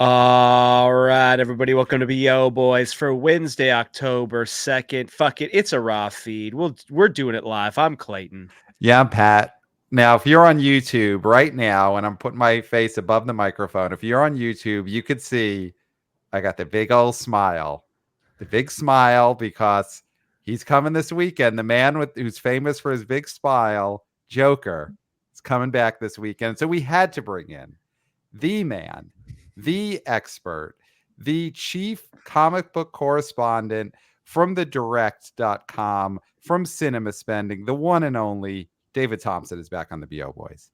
All right, everybody, welcome to BO Boys for Wednesday, October 2nd. Fuck it, it's a raw feed. We're doing it live. I'm Clayton. Yeah, I'm Pat. Now, if you're on YouTube right now, and I'm putting my face above the microphone, if you're on YouTube, you could see I got the big old smile, the big smile because he's coming this weekend. The man who's famous for his big smile, Joker, is coming back this weekend. So we had to bring in the man, the expert, the chief comic book correspondent from thedirect.com, from Cinema Spending, the one and only David Thompson is back on the BO Boys.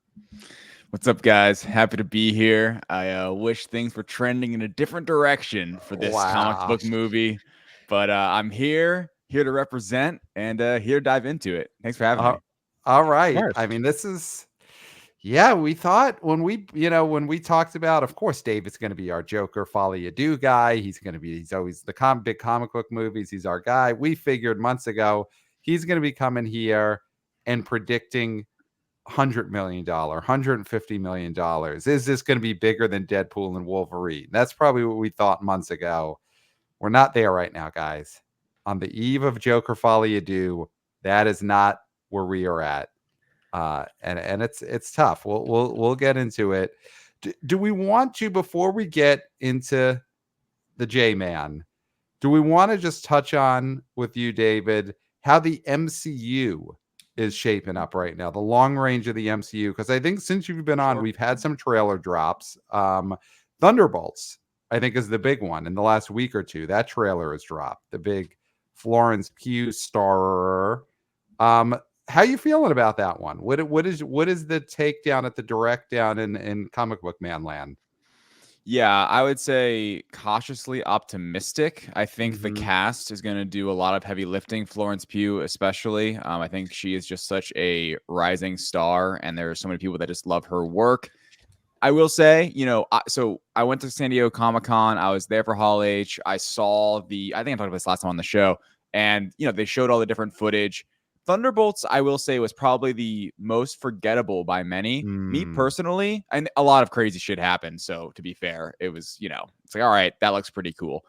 What's up, guys? Happy to be here. I wish things were trending in a different direction for this comic book movie, but I'm here to represent and here to dive into it. Thanks for having me. All right. I mean, this is, we thought when we talked about, of course, David's going to be our Joker Folie Deux guy. He's always the big comic book movies. He's our guy. We figured months ago he's going to be coming here and predicting $100 million, $150 million. Is this going to be bigger than Deadpool and Wolverine? That's probably what we thought months ago. We're not there right now, guys. On the eve of Joker Folie Deux, that is not where we are at. And it's tough. We'll get into it. Do we want to, before we get into the J-Man, do we want to just touch on with you, David, how the MCU is shaping up right now, the long range of the MCU? Because I think since you've been on, we've had some trailer drops. Thunderbolts, I think, is the big one in the last week or two. That trailer has dropped. The big Florence Pugh star. How you feeling about that one? What is the takedown at the direct down in comic book man land? Yeah, I would say cautiously optimistic. I think the cast is going to do a lot of heavy lifting. Florence Pugh, especially. I think she is just such a rising star, and there are so many people that just love her work. I will say, so I went to San Diego Comic-Con. I was there for Hall H. I saw I think I talked about this last time on the show, and they showed all the different footage. Thunderbolts, I will say, was probably the most forgettable by many. Me personally, and a lot of crazy shit happened. So to be fair, it was, it's like, all right, that looks pretty cool.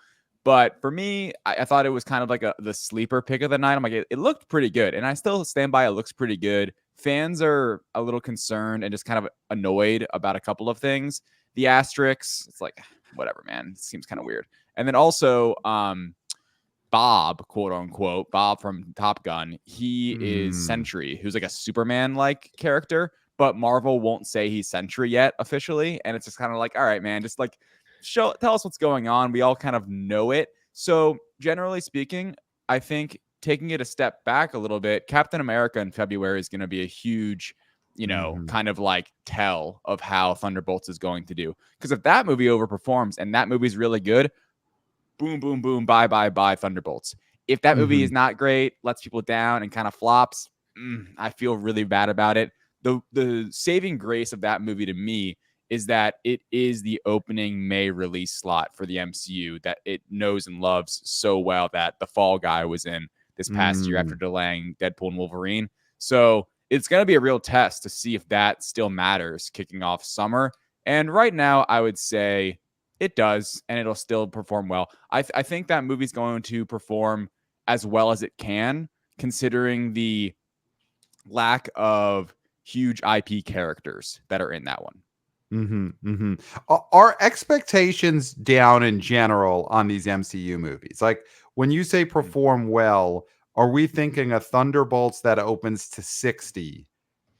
But for me, I thought it was kind of like the sleeper pick of the night. I'm like, it looked pretty good. And I still stand by it looks pretty good. Fans are a little concerned and just kind of annoyed about a couple of things. The asterisks, it's like, whatever, man. It seems kind of weird. And then also, Bob, quote unquote, Bob from Top Gun, he is Sentry, who's like a Superman-like character, but Marvel won't say he's Sentry yet officially. And it's just kind of like, all right, man, just like tell us what's going on. We all kind of know it. So generally speaking, I think taking it a step back a little bit, Captain America in February is going to be a huge, kind of like tell of how Thunderbolts is going to do. Because if that movie overperforms and that movie's really good, boom, boom, boom, bye, bye, bye, Thunderbolts. If that movie is not great, lets people down and kind of flops, I feel really bad about it. The saving grace of that movie to me is that it is the opening May release slot for the MCU that it knows and loves so well that the Fall Guy was in this past year after delaying Deadpool and Wolverine. So it's going to be a real test to see if that still matters kicking off summer. And right now, I would say it does, and it'll still perform well. I think that movie's going to perform as well as it can, considering the lack of huge IP characters that are in that one. Are expectations down in general on these MCU movies? Like when you say perform well, are we thinking a Thunderbolts that opens to 60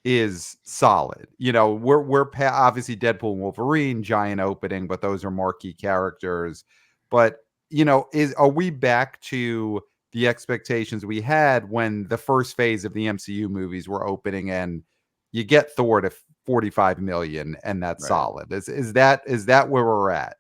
is solid? We're obviously Deadpool and Wolverine, giant opening, but those are marquee characters. But are we back to the expectations we had when the first phase of the MCU movies were opening and you get Thor to 45 million and that's right. Solid? Is that where we're at?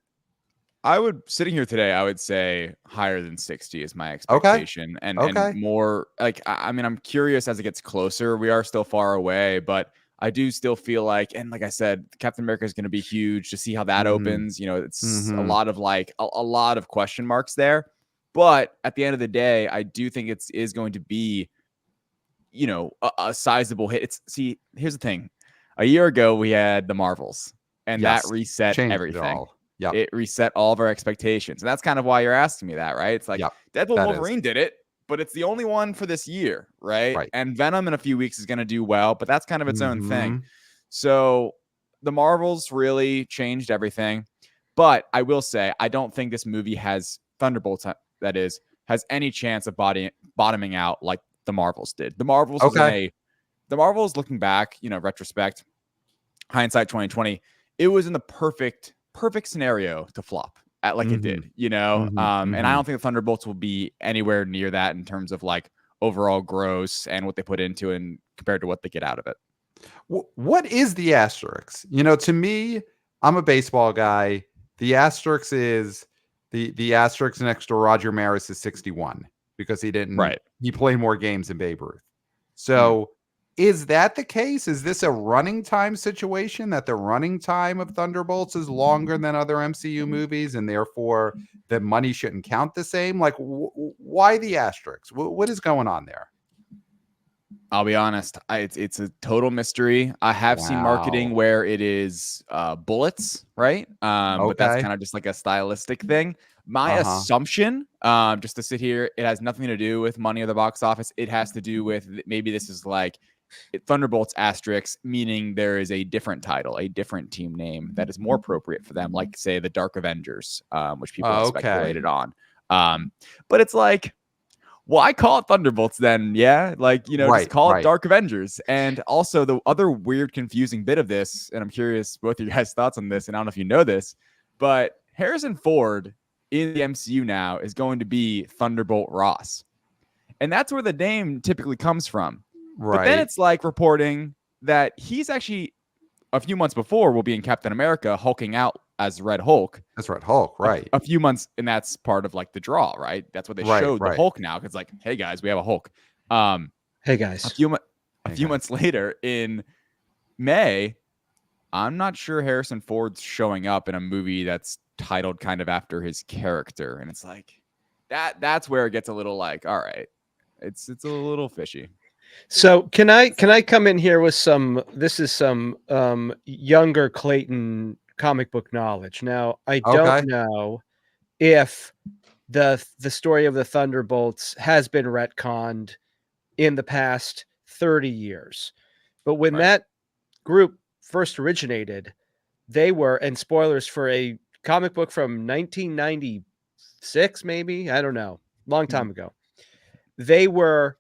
Sitting here today, I would say higher than 60 is my expectation. Okay. And more like, I mean, I'm curious as it gets closer. We are still far away, but I do still feel like, and like I said, Captain America is going to be huge to see how that opens. It's a lot of like a lot of question marks there. But at the end of the day, I do think it is going to be, a sizable hit. Here's the thing. A year ago, we had the Marvels, and that reset everything. It reset all of our expectations. And that's kind of why you're asking me that, right? It's like Deadpool and Wolverine did it, but it's the only one for this year, right? And Venom in a few weeks is going to do well, but that's kind of its own thing. So the Marvels really changed everything. But I will say, I don't think this movie has Thunderbolts, that is, has any chance of bottoming out like the Marvels did. The Marvels the Marvels, looking back, retrospect, hindsight 2020, it was in the perfect scenario to flop at like it did, And I don't think the Thunderbolts will be anywhere near that in terms of like overall gross and what they put into it and compared to what they get out of it. What is the asterisk? To me, I'm a baseball guy. The asterisk is the asterisk next to Roger Maris is 61 because he didn't. He played more games than Babe Ruth. So is that the case? Is this a running time situation that the running time of Thunderbolts is longer than other MCU movies and therefore the money shouldn't count the same? Like, why the asterisk? What is going on there? I'll be honest. It's a total mystery. I have seen marketing where it is bullets, right? But that's kind of just like a stylistic thing. My assumption, just to sit here, it has nothing to do with money or the box office. It has to do with maybe this is like Thunderbolts asterisk, meaning there is a different title, a different team name that is more appropriate for them, like say the Dark Avengers, which people have speculated on. But it's like, why call it Thunderbolts then? Yeah, like, just call it Dark Avengers. And also the other weird, confusing bit of this, and I'm curious both of your guys' thoughts on this, and I don't know if you know this, but Harrison Ford in the MCU now is going to be Thunderbolt Ross. And that's where the name typically comes from. But then it's like reporting that he's actually a few months before will be in Captain America hulking out as Red Hulk. That's Red Hulk, right? A few months, and that's part of like the draw, right? That's what they showed the Hulk now. It's like, hey guys, we have a Hulk. Hey guys. A few months later in May, I'm not sure Harrison Ford's showing up in a movie that's titled kind of after his character, and it's like that's where it gets a little like, all right, it's a little fishy. So can I come in here with some younger Clayton comic book knowledge? Now, I don't know if the story of the Thunderbolts has been retconned in the past 30 years. But when that group first originated, they were, and spoilers for a comic book from 1996, maybe, I don't know, long time ago, they were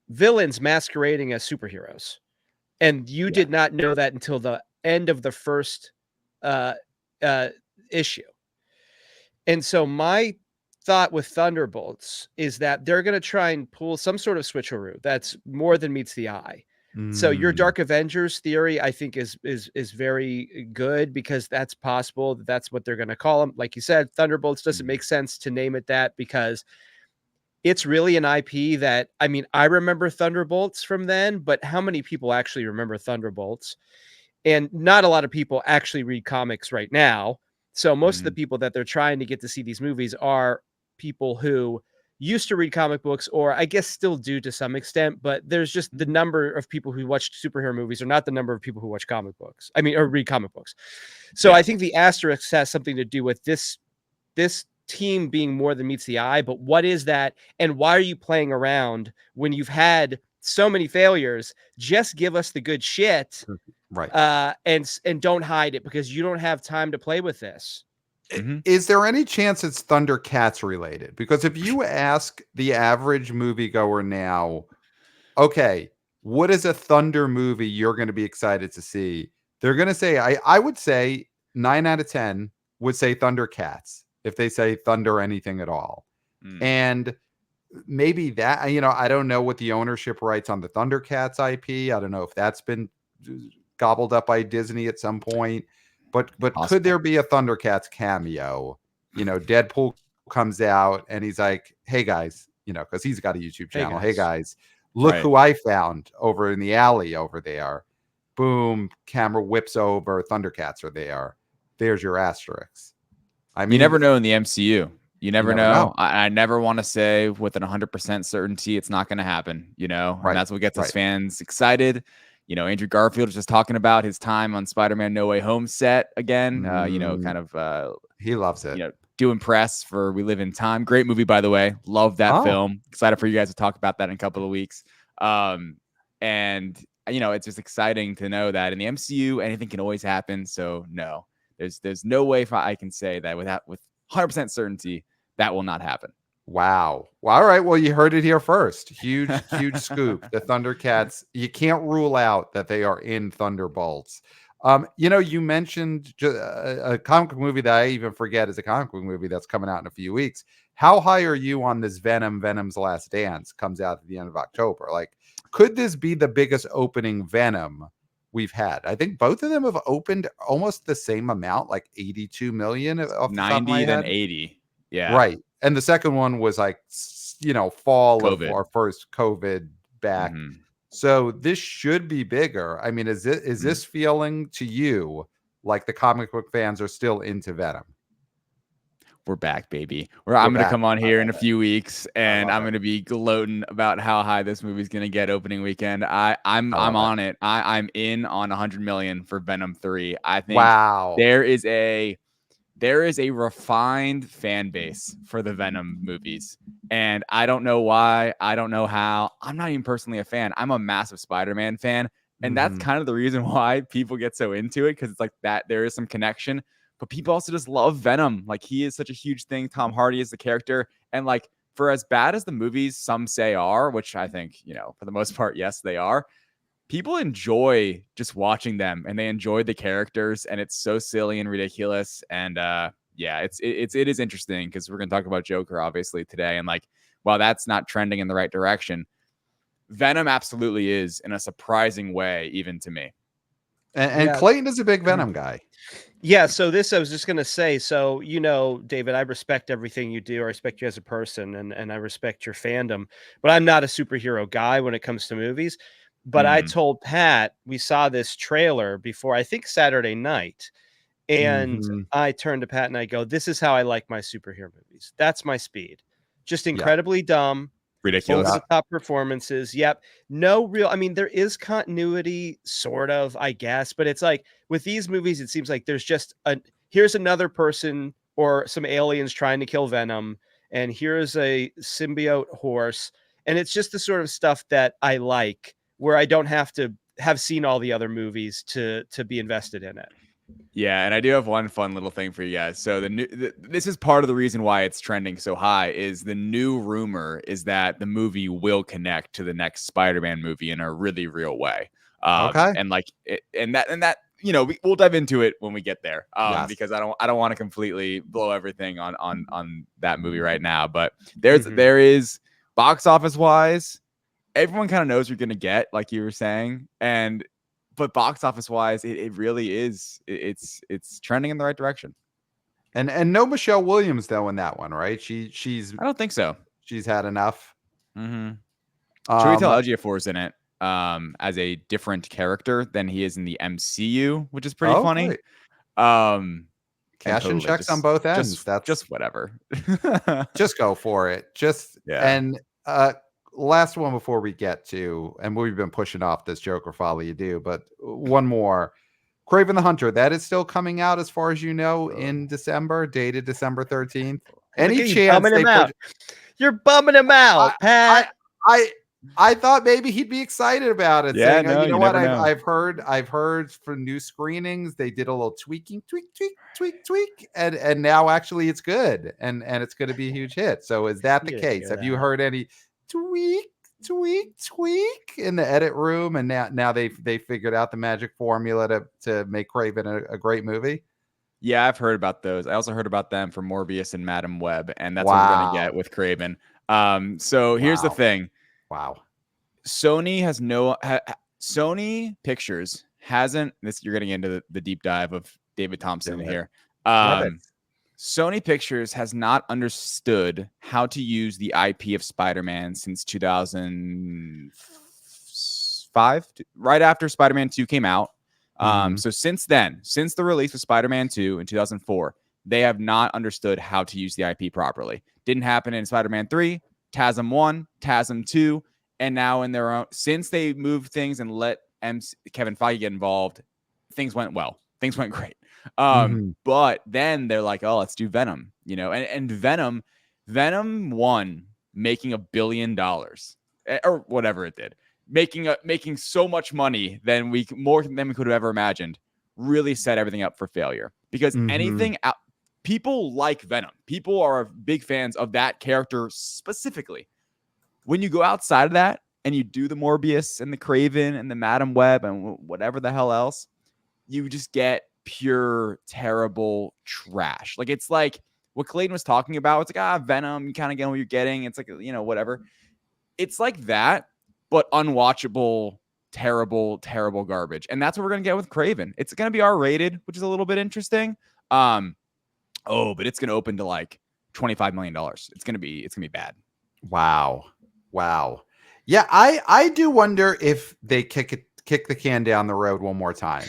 villains masquerading as superheroes, and you did not know that until the end of the first issue. And so my thought with Thunderbolts is that they're going to try and pull some sort of switcheroo that's more than meets the eye. So your Dark Avengers theory, I think, is very good, because that's possible. That's what they're going to call them. Like you said, Thunderbolts doesn't make sense to name it that, because it's really an IP that, I mean, I remember Thunderbolts from then, but how many people actually remember Thunderbolts? And not a lot of people actually read comics right now. So most of the people that they're trying to get to see these movies are people who used to read comic books, or I guess still do to some extent, but there's just the number of people who watch superhero movies are not the number of people who watch comic books. I mean, or read comic books. So I think the asterisk has something to do with this team being more than meets the eye. But what is that, and why are you playing around when you've had so many failures? Just give us the good shit, and don't hide it, because you don't have time to play with this. Is there any chance it's Thundercats related? Because if you ask the average moviegoer now, okay, what is a Thunder movie you're going to be excited to see? They're going to say, I would say 9 out of 10 would say Thundercats if they say Thunder anything at all. And maybe that, I don't know what the ownership rights on the Thundercats IP. I don't know if that's been gobbled up by Disney at some point. But could there be a Thundercats cameo? Deadpool comes out and he's like, hey guys, because he's got a YouTube channel. Hey guys, look who I found over in the alley over there. Boom, camera whips over, Thundercats are there. There's your asterisk. I mean, you never know in the MCU. You never know. I never want to say with an 100% certainty it's not going to happen, And that's what gets us fans excited. Andrew Garfield was just talking about his time on Spider-Man No Way Home set again. He loves it. Doing press for We Live in Time. Great movie, by the way. Love that film. Excited for you guys to talk about that in a couple of weeks. It's just exciting to know that in the MCU, anything can always happen. So no, there's no way I can say that with 100% certainty that will not happen. Wow. Well, all right. Well, you heard it here first. Huge scoop. The Thundercats, you can't rule out that they are in Thunderbolts. You mentioned a comic book movie that I even forget is a comic book movie that's coming out in a few weeks. How high are you on this Venom's Last Dance comes out at the end of October? Like, could this be the biggest opening Venom we've had? I think both of them have opened almost the same amount, like 82 million. 90 then 80. Yeah. Right. And the second one was like, fall COVID. of our first COVID back. Mm-hmm. So this should be bigger. I mean, is this feeling to you like the comic book fans are still into Venom? We're back, baby. I'm going to come on here in a few weeks, and I'm going to be gloating about how high this movie's going to get opening weekend. I'm on it. I'm in on 100 million for Venom 3. I think there is a refined fan base for the Venom movies. And I don't know why. I don't know how. I'm not even personally a fan. I'm a massive Spider-Man fan. And that's kind of the reason why people get so into it, because it's like that there is some connection. But people also just love Venom. Like, he is such a huge thing. Tom Hardy is the character. And like, for as bad as the movies some say are, which I think, for the most part, yes, they are. People enjoy just watching them, and they enjoy the characters, and it's so silly and ridiculous. And it is interesting, because we're going to talk about Joker obviously today. And like, while that's not trending in the right direction, Venom absolutely is, in a surprising way, even to me. And Clayton is a big Venom guy. Yeah, so I was just going to say, so, David, I respect everything you do. I respect you as a person, and I respect your fandom, but I'm not a superhero guy when it comes to movies. But I told Pat, we saw this trailer before, I think Saturday night, and I turned to Pat and I go, this is how I like my superhero movies. That's my speed. Just incredibly dumb. Ridiculous. Over the top performances. Yep. No real, there is continuity, sort of, I guess, but it's like with these movies, it seems like there's just here's another person or some aliens trying to kill Venom, and here's a symbiote horse. And it's just the sort of stuff that I like, where I don't have to have seen all the other movies to be invested in it. Yeah, and I do have one fun little thing for you guys. So this is part of the reason why it's trending so high. Is the new rumor is that the movie will connect to the next Spider-Man movie in a really real way. Okay, and that we'll dive into it when we get there. Because I don't want to completely blow everything on that movie right now. But there is box office wise, everyone kind of knows you're going to get, like you were saying, but box office wise, it really is. It's trending in the right direction. And no Michelle Williams though in that one, right? She's. I don't think so. She's had enough. Mm-hmm. Should we tell Ejiofor's in it as a different character than he is in the MCU, which is pretty funny. Right. Cashing checks on both ends. That's just whatever. Just go for it. And last one before we get to, and we've been pushing off this Joker Folie you do, but one more. Kraven the Hunter, that is still coming out as far as you know in December, dated December 13th. Any chance they put... You're bumming him out, Pat. I thought maybe he'd be excited about it. Yeah, saying, you know what? Know. I've heard for new screenings they did a little tweak, and now actually it's good, and it's going to be a huge hit. So is that the case? Have you heard any tweak in the edit room, and now they figured out the magic formula to make Kraven a great movie? Yeah, I've heard about those. I also heard about them for Morbius and Madam Web, and that's what we're gonna get with Kraven. So here's the thing. Wow. Sony has Sony Pictures hasn't. This you're getting into the deep dive of David Thompson here. Sony Pictures has not understood how to use the IP of Spider-Man since 2005, right after Spider-Man 2 came out. So since then, since the release of Spider-Man 2 in 2004, they have not understood how to use the IP properly. Didn't happen in Spider-Man 3, TASM 1, TASM 2, and now in their own, since they moved things and let Kevin Feige get involved, things went well. Things went great. But then they're like, oh, let's do Venom, and Venom 1 making $1 billion or whatever it did, making so much money more than we could have ever imagined, really set everything up for failure. Because people like Venom. People are big fans of that character specifically. When you go outside of that and you do the Morbius and the Craven and the Madam Web and whatever the hell else, you just get pure, terrible trash. Like, it's like what Clayton was talking about. It's like, Venom, you kind of get what you're getting. It's like, whatever. It's like that, but unwatchable, terrible, terrible garbage. And that's what we're going to get with Craven. It's going to be R-rated, which is a little bit interesting. But it's going to open to like $25 million. It's going to be bad. Wow. Yeah, I do wonder if they kick the can down the road one more time,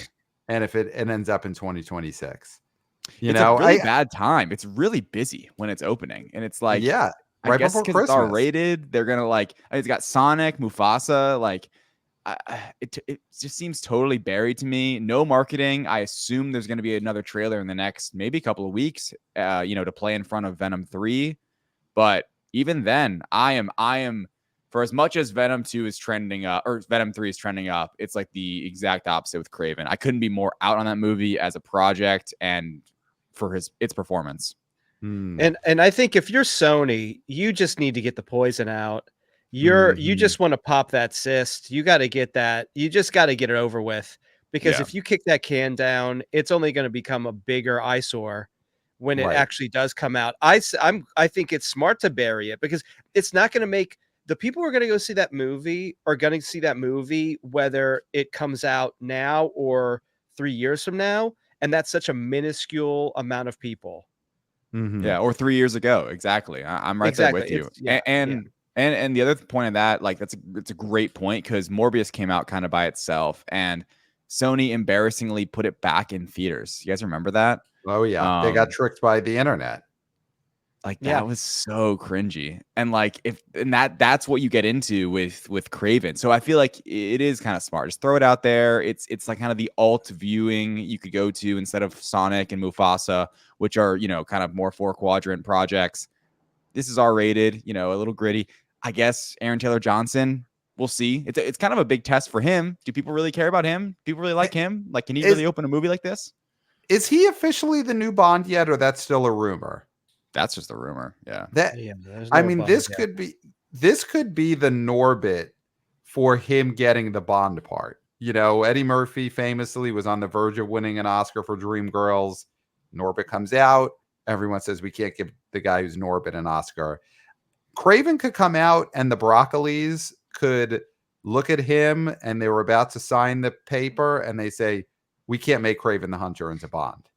and if it ends up in 2026. It's a really bad time. It's really busy when it's opening, and it's like, right I guess before because Christmas. It's R-rated, they're gonna it's got Sonic, Mufasa, it just seems totally buried to me. No marketing. I assume there's going to be another trailer in the next maybe couple of weeks, to play in front of Venom 3. But even then, I am for as much as Venom 2 is trending up or Venom 3 is trending up, it's like the exact opposite with Craven. I couldn't be more out on that movie as a project and for its performance. And I think if you're Sony, you just need to get the poison out. You just want to pop that cyst. You got to get that. You just got to get it over with, because if you kick that can down, it's only going to become a bigger eyesore when it actually does come out. I think it's smart to bury it, because it's not going to make the people who are going to go see that movie are going to see that movie whether it comes out now or 3 years from now, and that's such a minuscule amount of people. Yeah, or 3 years ago. Exactly. I'm right there with you. And the other point of that, it's a great point, because Morbius came out kind of by itself, and Sony embarrassingly put it back in theaters. You guys remember that? Oh yeah, they got tricked by the internet. That was so cringy. And that's what you get into with Craven. So I feel like it is kind of smart. Just throw it out there. It's like kind of the alt viewing you could go to instead of Sonic and Mufasa, which are, kind of more 4-quadrant projects. This is R-rated, a little gritty. I guess Aaron Taylor Johnson, we'll see. It's kind of a big test for him. Do people really care about him? People really like him? Can he really open a movie like this? Is he officially the new Bond yet, or that's still a rumor? That's just a rumor. Yeah. This could be the Norbit for him getting the Bond part. Eddie Murphy famously was on the verge of winning an Oscar for Dreamgirls. Norbit comes out. Everyone says we can't give the guy who's Norbit an Oscar. Craven could come out, and the Broccolis could look at him, and they were about to sign the paper, and they say, we can't make Craven the Hunter into Bond.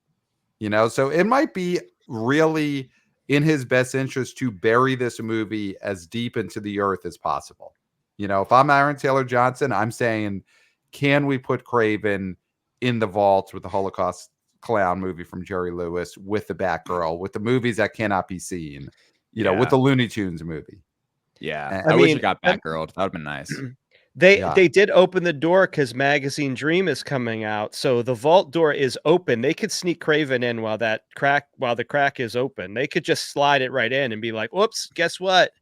So it might be really in his best interest to bury this movie as deep into the earth as possible. If I'm Aaron Taylor Johnson, I'm saying, can we put Craven in the vault with the Holocaust clown movie from Jerry Lewis, with the Batgirl, with the movies that cannot be seen, with the Looney Tunes movie? Yeah. I wish it got Batgirl. That would have been nice. They did open the door because Magazine Dream is coming out, so the vault door is open. They could sneak Craven in while the crack is open. They could just slide it right in and be like, "Whoops, guess what?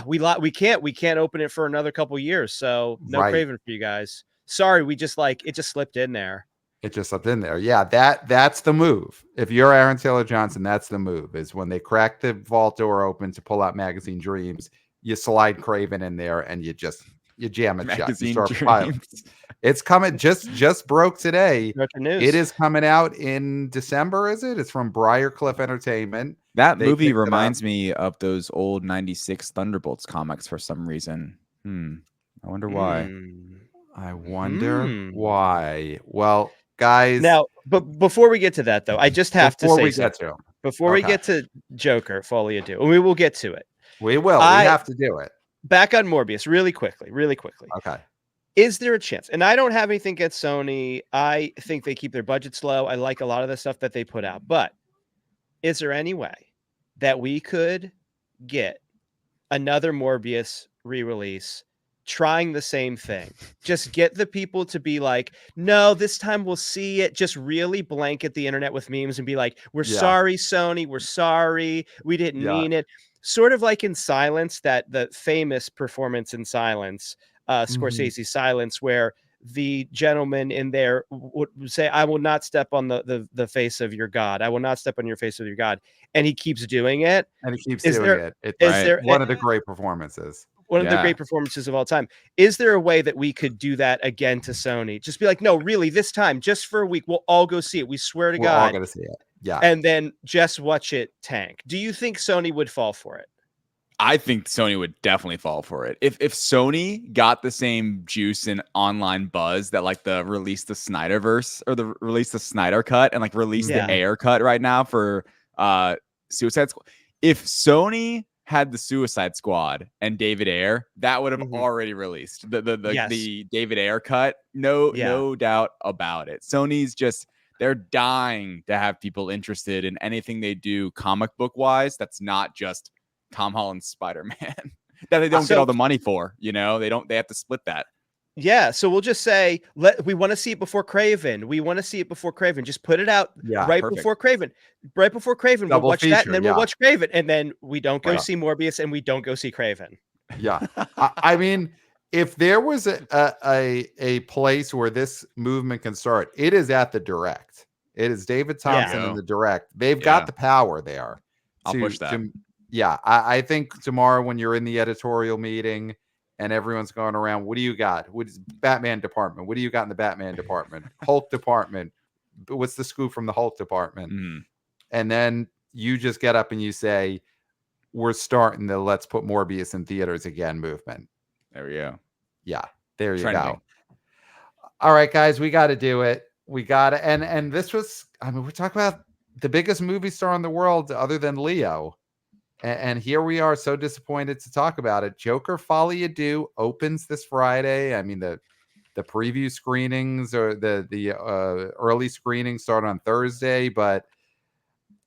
We can't open it for another couple years, so no Craven for you guys. Sorry, it just slipped in there." It just slipped in there. Yeah, that's the move. If you're Aaron Taylor Johnson, that's the move. Is when they crack the vault door open to pull out Magazine Dreams, you slide Craven in there, and you jam it shut. You start piling. It's coming. Just broke today. It is coming out in December. Is it? It's from Briarcliff Entertainment. That movie reminds me of those old '96 Thunderbolts comics for some reason. I wonder why. I wonder why. Well, guys. Now, but before we get to that, though, I just have to say something. Before we get to Joker, Folie do, and we will get to it. We will. We have to do it. Back on Morbius, really quickly. Okay. Is there a chance? And I don't have anything against Sony. I think they keep their budgets low. I like a lot of the stuff that they put out. But is there any way that we could get another Morbius re-release trying the same thing. Just get the people to be like, no, this time we'll see it. Just really blanket the internet with memes and be like, we're Yeah. sorry, Sony. We're sorry. We didn't Yeah. mean it. Sort of like in Silence, that the famous performance in Silence, Scorsese Silence, where the gentleman in there would say, I will not step on the face of your God. I will not step on your face of your God. And he keeps doing it. And he keeps Is doing there, it. It's is there one of the great performances. one of the Yeah. great performances of all time. Is there a way that we could do that again to Sony? Just be like, no, really, this time, just for a week, we'll all go see it. We swear to We're all God. going to see it. Yeah. And then just watch it tank. Do you think Sony would fall for it? I think Sony would definitely fall for it. If Sony got the same juice and online buzz that like the release the Snyderverse or the release the Snyder cut and like release the Ayer cut right now for Suicide Squad. If Sony had the Suicide Squad and David Ayer, that would have already released the David Ayer cut. No doubt about it. Sony's just, they're dying to have people interested in anything they do comic book wise. That's not just Tom Holland's Spider-Man that they don't get all the money for, they have to split that. Yeah, so we'll just say we want to see it before Craven. We want to see it before Craven. Just put it out before Craven. Right before Craven, Double we'll watch feature, that, and then we'll watch Craven, and then we don't go see Morbius, and we don't go see Craven. Yeah, I mean, if there was a place where this movement can start, it is at the Direct. It is David Thompson and the Direct. They've got the power there. I'll push that. I think tomorrow when you're in the editorial meeting and everyone's going around, what do you got? What is Batman department? What do you got in the Batman department? Hulk department. What's the scoop from the Hulk department? And then you just get up and you say, we're starting the let's put Morbius in theaters again movement. There we go. Yeah, there you Trending. go. All right, guys, we got to do it. We got to. And this was, I mean, we're talking about the biggest movie star in the world other than Leo. And here we are, so disappointed to talk about it. Joker Folie Deux opens this Friday. I mean, the preview screenings or the early screenings start on Thursday. But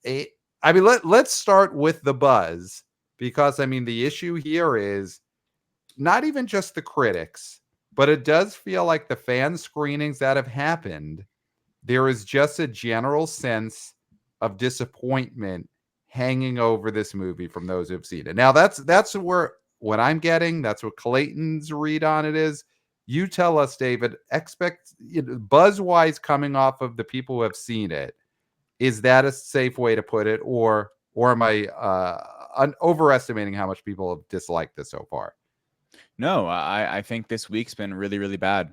let's start with the buzz, because I mean, the issue here is not even just the critics, but it does feel like the fan screenings that have happened, there is just a general sense of disappointment hanging over this movie from those who've seen it. Now that's where what I'm getting, that's what Clayton's read on it is. You tell us, David, buzz wise coming off of the people who have seen it, is that a safe way to put it, or am I overestimating how much people have disliked this so far? No, I think this week's been really, really bad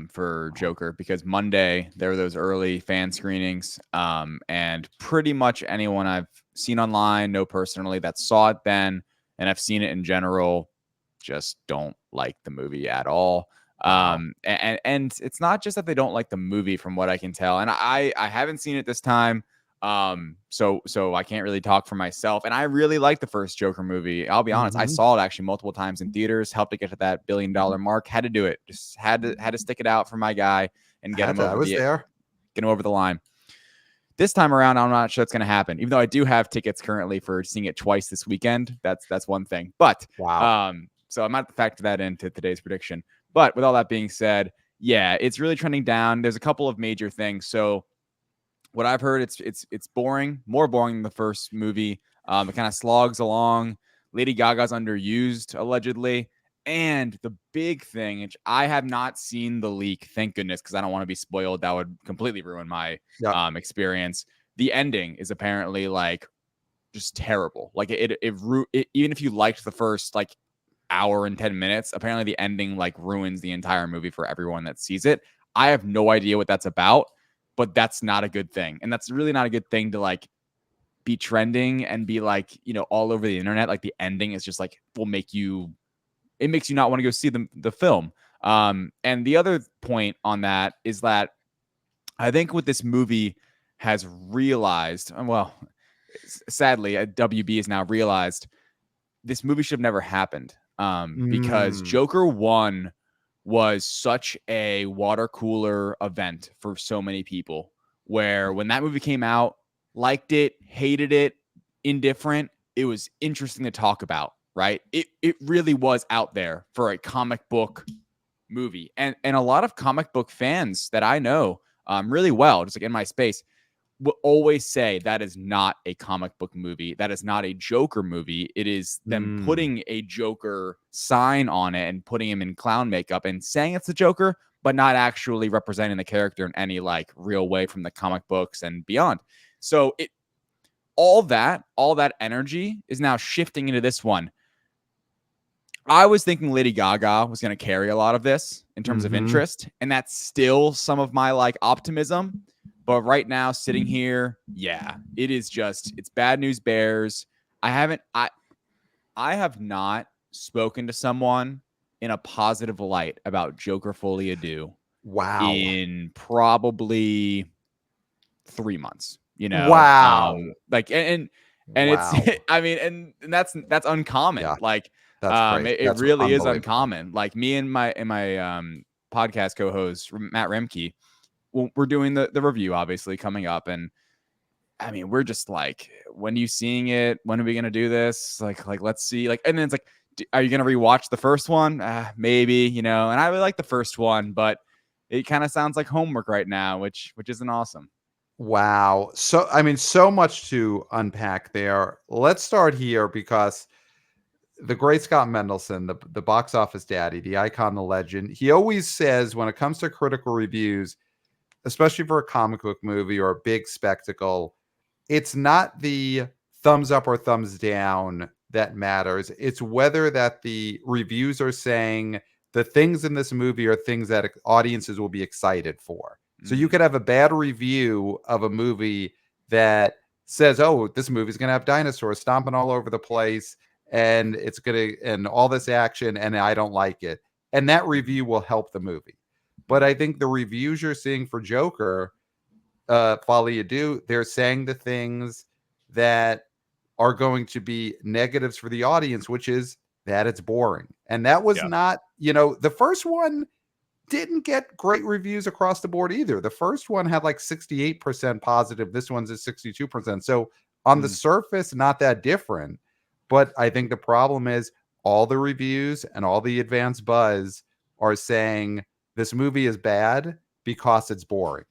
for Joker, because Monday there were those early fan screenings, and pretty much anyone I've seen online, know personally, that saw it then, and I've seen it in general, just don't like the movie at all. And it's not just that they don't like the movie, from what I can tell, and I haven't seen it this time. So I can't really talk for myself, and I really like the first Joker movie. I'll be honest. I saw it actually multiple times in theaters, helped to get to that $1 billion mark, had to do it. Just had to stick it out for my guy and get him over the line. This time around, I'm not sure it's going to happen, even though I do have tickets currently for seeing it twice this weekend. That's one thing, but, so I might have to factor that into today's prediction. But with all that being said, yeah, it's really trending down. There's a couple of major things. So what I've heard, it's boring, more boring than the first movie. It kind of slogs along. Lady Gaga's underused, allegedly. And the big thing, which I have not seen the leak, thank goodness, because I don't want to be spoiled. That would completely ruin my experience. The ending is apparently like just terrible. Like it even if you liked the first like hour and 10 minutes, apparently the ending like ruins the entire movie for everyone that sees it. I have no idea what that's about, but that's not a good thing. And that's really not a good thing to like be trending and be like, all over the internet. Like the ending is just like, makes you not want to go see the film. And the other point on that is that I think what this movie has realized, well, sadly, WB has now realized this movie should have never happened. Because Joker 1 was such a water cooler event for so many people, where when that movie came out, liked it, hated it, indifferent, it was interesting to talk about. right? It really was out there for a comic book movie. And a lot of comic book fans that I know really well, just like in my space, will always say that is not a comic book movie. That is not a Joker movie. It is them putting a Joker sign on it and putting him in clown makeup and saying it's the Joker, but not actually representing the character in any like real way from the comic books and beyond. So all that energy is now shifting into this one. I was thinking Lady Gaga was going to carry a lot of this in terms of interest, and that's still some of my like optimism. But right now, sitting here, yeah, it's bad news bears. I have not spoken to someone in a positive light about Joker Folie Deux. Wow. In probably 3 months, Wow. And wow. It's, I mean, and that's uncommon. Yeah, like, that's great. It really is uncommon. Like me and my podcast co-host, Matt Remke, we're doing the review obviously coming up, and I mean we're just like, when are you seeing it? When are we gonna do this? Like let's see. Like, and then it's like, are you gonna rewatch the first one? Maybe, and I really like the first one, but it kind of sounds like homework right now, which isn't awesome. Wow. So I mean, so much to unpack there. Let's start here because the great Scott Mendelson, the box office daddy, the icon, the legend, he always says when it comes to critical reviews, especially for a comic book movie or a big spectacle, it's not the thumbs up or thumbs down that matters. It's whether that the reviews are saying the things in this movie are things that audiences will be excited for. So you could have a bad review of a movie that says, oh, this movie's going to have dinosaurs stomping all over the place and it's going to, and all this action, and I don't like it. And that review will help the movie. But I think the reviews you're seeing for Joker, Folie Deux, they're saying the things that are going to be negatives for the audience, which is that it's boring. And that was not, the first one didn't get great reviews across the board either. The first one had like 68% positive. This one's at 62%. So on the surface, not that different. But I think the problem is all the reviews and all the advanced buzz are saying this movie is bad because it's boring.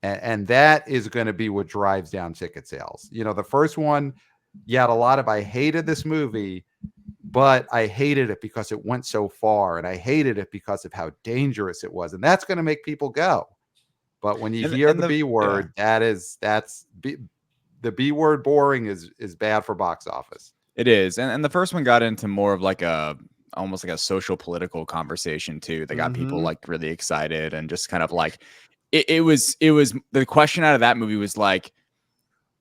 And that is going to be what drives down ticket sales. The first one, you had a lot of, I hated this movie, but I hated it because it went so far. And I hated it because of how dangerous it was. And that's going to make people go. But when you hear the B word, the B word boring is bad for box office. It is. And the first one got into more of like almost like a social political conversation too, that got people like really excited, and just kind of like it was the question out of that movie was like,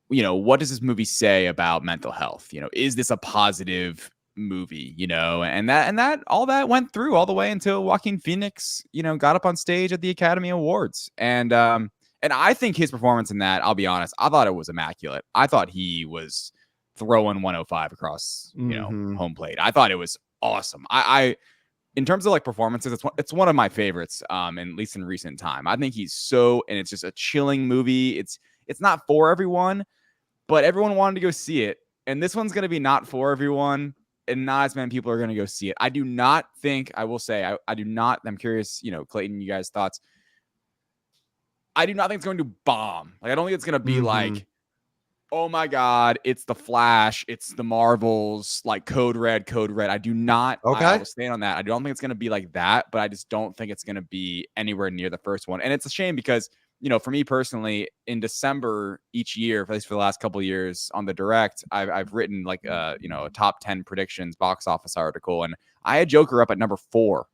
what does this movie say about mental health? Is this a positive movie? And that all that went through all the way until Joaquin Phoenix, got up on stage at the Academy Awards. And I think his performance in that, I'll be honest, I thought it was immaculate. I thought he was throwing 105 across, home plate. I thought it was awesome. I in terms of like performances, it's one of my favorites, at least in recent time. I think he's and it's just a chilling movie. It's not for everyone, but everyone wanted to go see it. And this one's going to be not for everyone, and not as many people are going to go see it. I do not think, I will say, I do not, I'm curious, Clayton, you guys' thoughts. I do not think it's going to bomb. Like, I don't think it's going to be like, oh my God, it's the Flash, it's the Marvels, like Code Red. I do not, I will stand on that. I don't think it's going to be like that, but I just don't think it's going to be anywhere near the first one. And it's a shame because, for me personally, in December each year, at least for the last couple of years on the Direct, I've written like a top 10 predictions box office article, and I had Joker up at number 4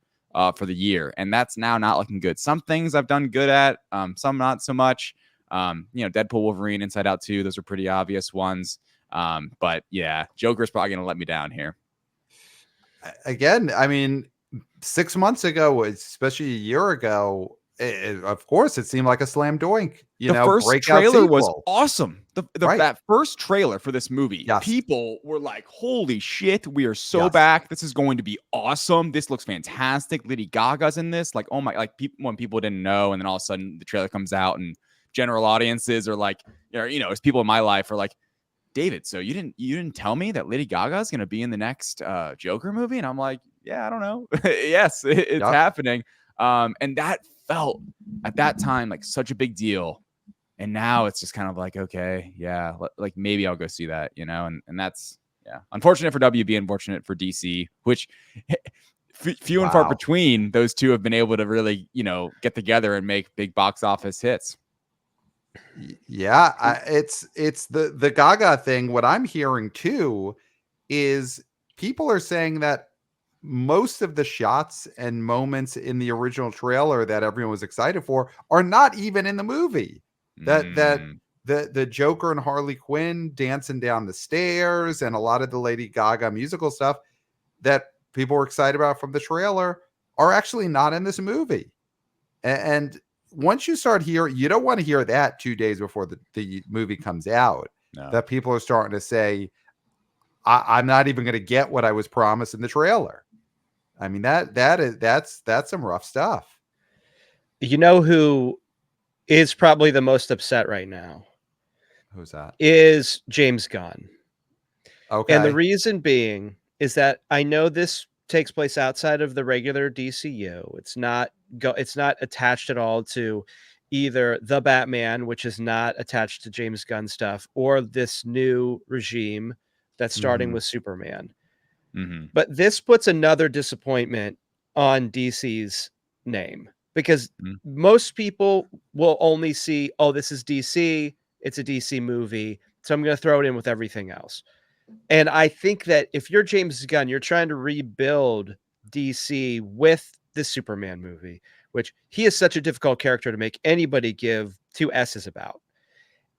for the year, and that's now not looking good. Some things I've done good at, some not so much. Deadpool, Wolverine, Inside Out 2, those are pretty obvious ones. But yeah, Joker's probably going to let me down here. Again, I mean, 6 months ago, especially a year ago, of course, it seemed like a slam doink. The first trailer was awesome. That first trailer for this movie, people were like, holy shit, we are so back. This is going to be awesome. This looks fantastic. Lady Gaga's in this. Like, oh my, like when people didn't know, and then all of a sudden the trailer comes out and general audiences are like, as people in my life are like, David, so you didn't tell me that Lady Gaga is going to be in the next Joker movie? And I'm like, yeah, I don't know. Yes, it's happening. And that felt at that time like such a big deal. And now it's just kind of like, okay, yeah, like maybe I'll go see that, you know? And that's, yeah, unfortunate for WB, unfortunate for DC, which few and far between those two have been able to really, you know, get together and make big box office hits. Yeah, it's the Gaga thing. What I'm hearing too is people are saying that most of the shots and moments in the original trailer that everyone was excited for are not even in the movie. That the Joker and Harley Quinn dancing down the stairs and a lot of the Lady Gaga musical stuff that people were excited about from the trailer are actually not in this movie. And once you start hearing, you don't want to hear that 2 days before the movie comes out, that people are starting to say, I'm not even going to get what I was promised in the trailer. I mean, that's some rough stuff. You know who is probably the most upset right now? Who's that? Is James Gunn. Okay. And the reason being is that I know this takes place outside of the regular DCU. It's not attached at all to either the Batman, which is not attached to James Gunn stuff, or this new regime that's starting with Superman. But this puts another disappointment on DC's name, because most people will only see, oh, this is DC, it's a DC movie, so I'm going to throw it in with everything else. And I think that if you're James Gunn, you're trying to rebuild DC with the Superman movie, which he is such a difficult character to make anybody give 2 S's about.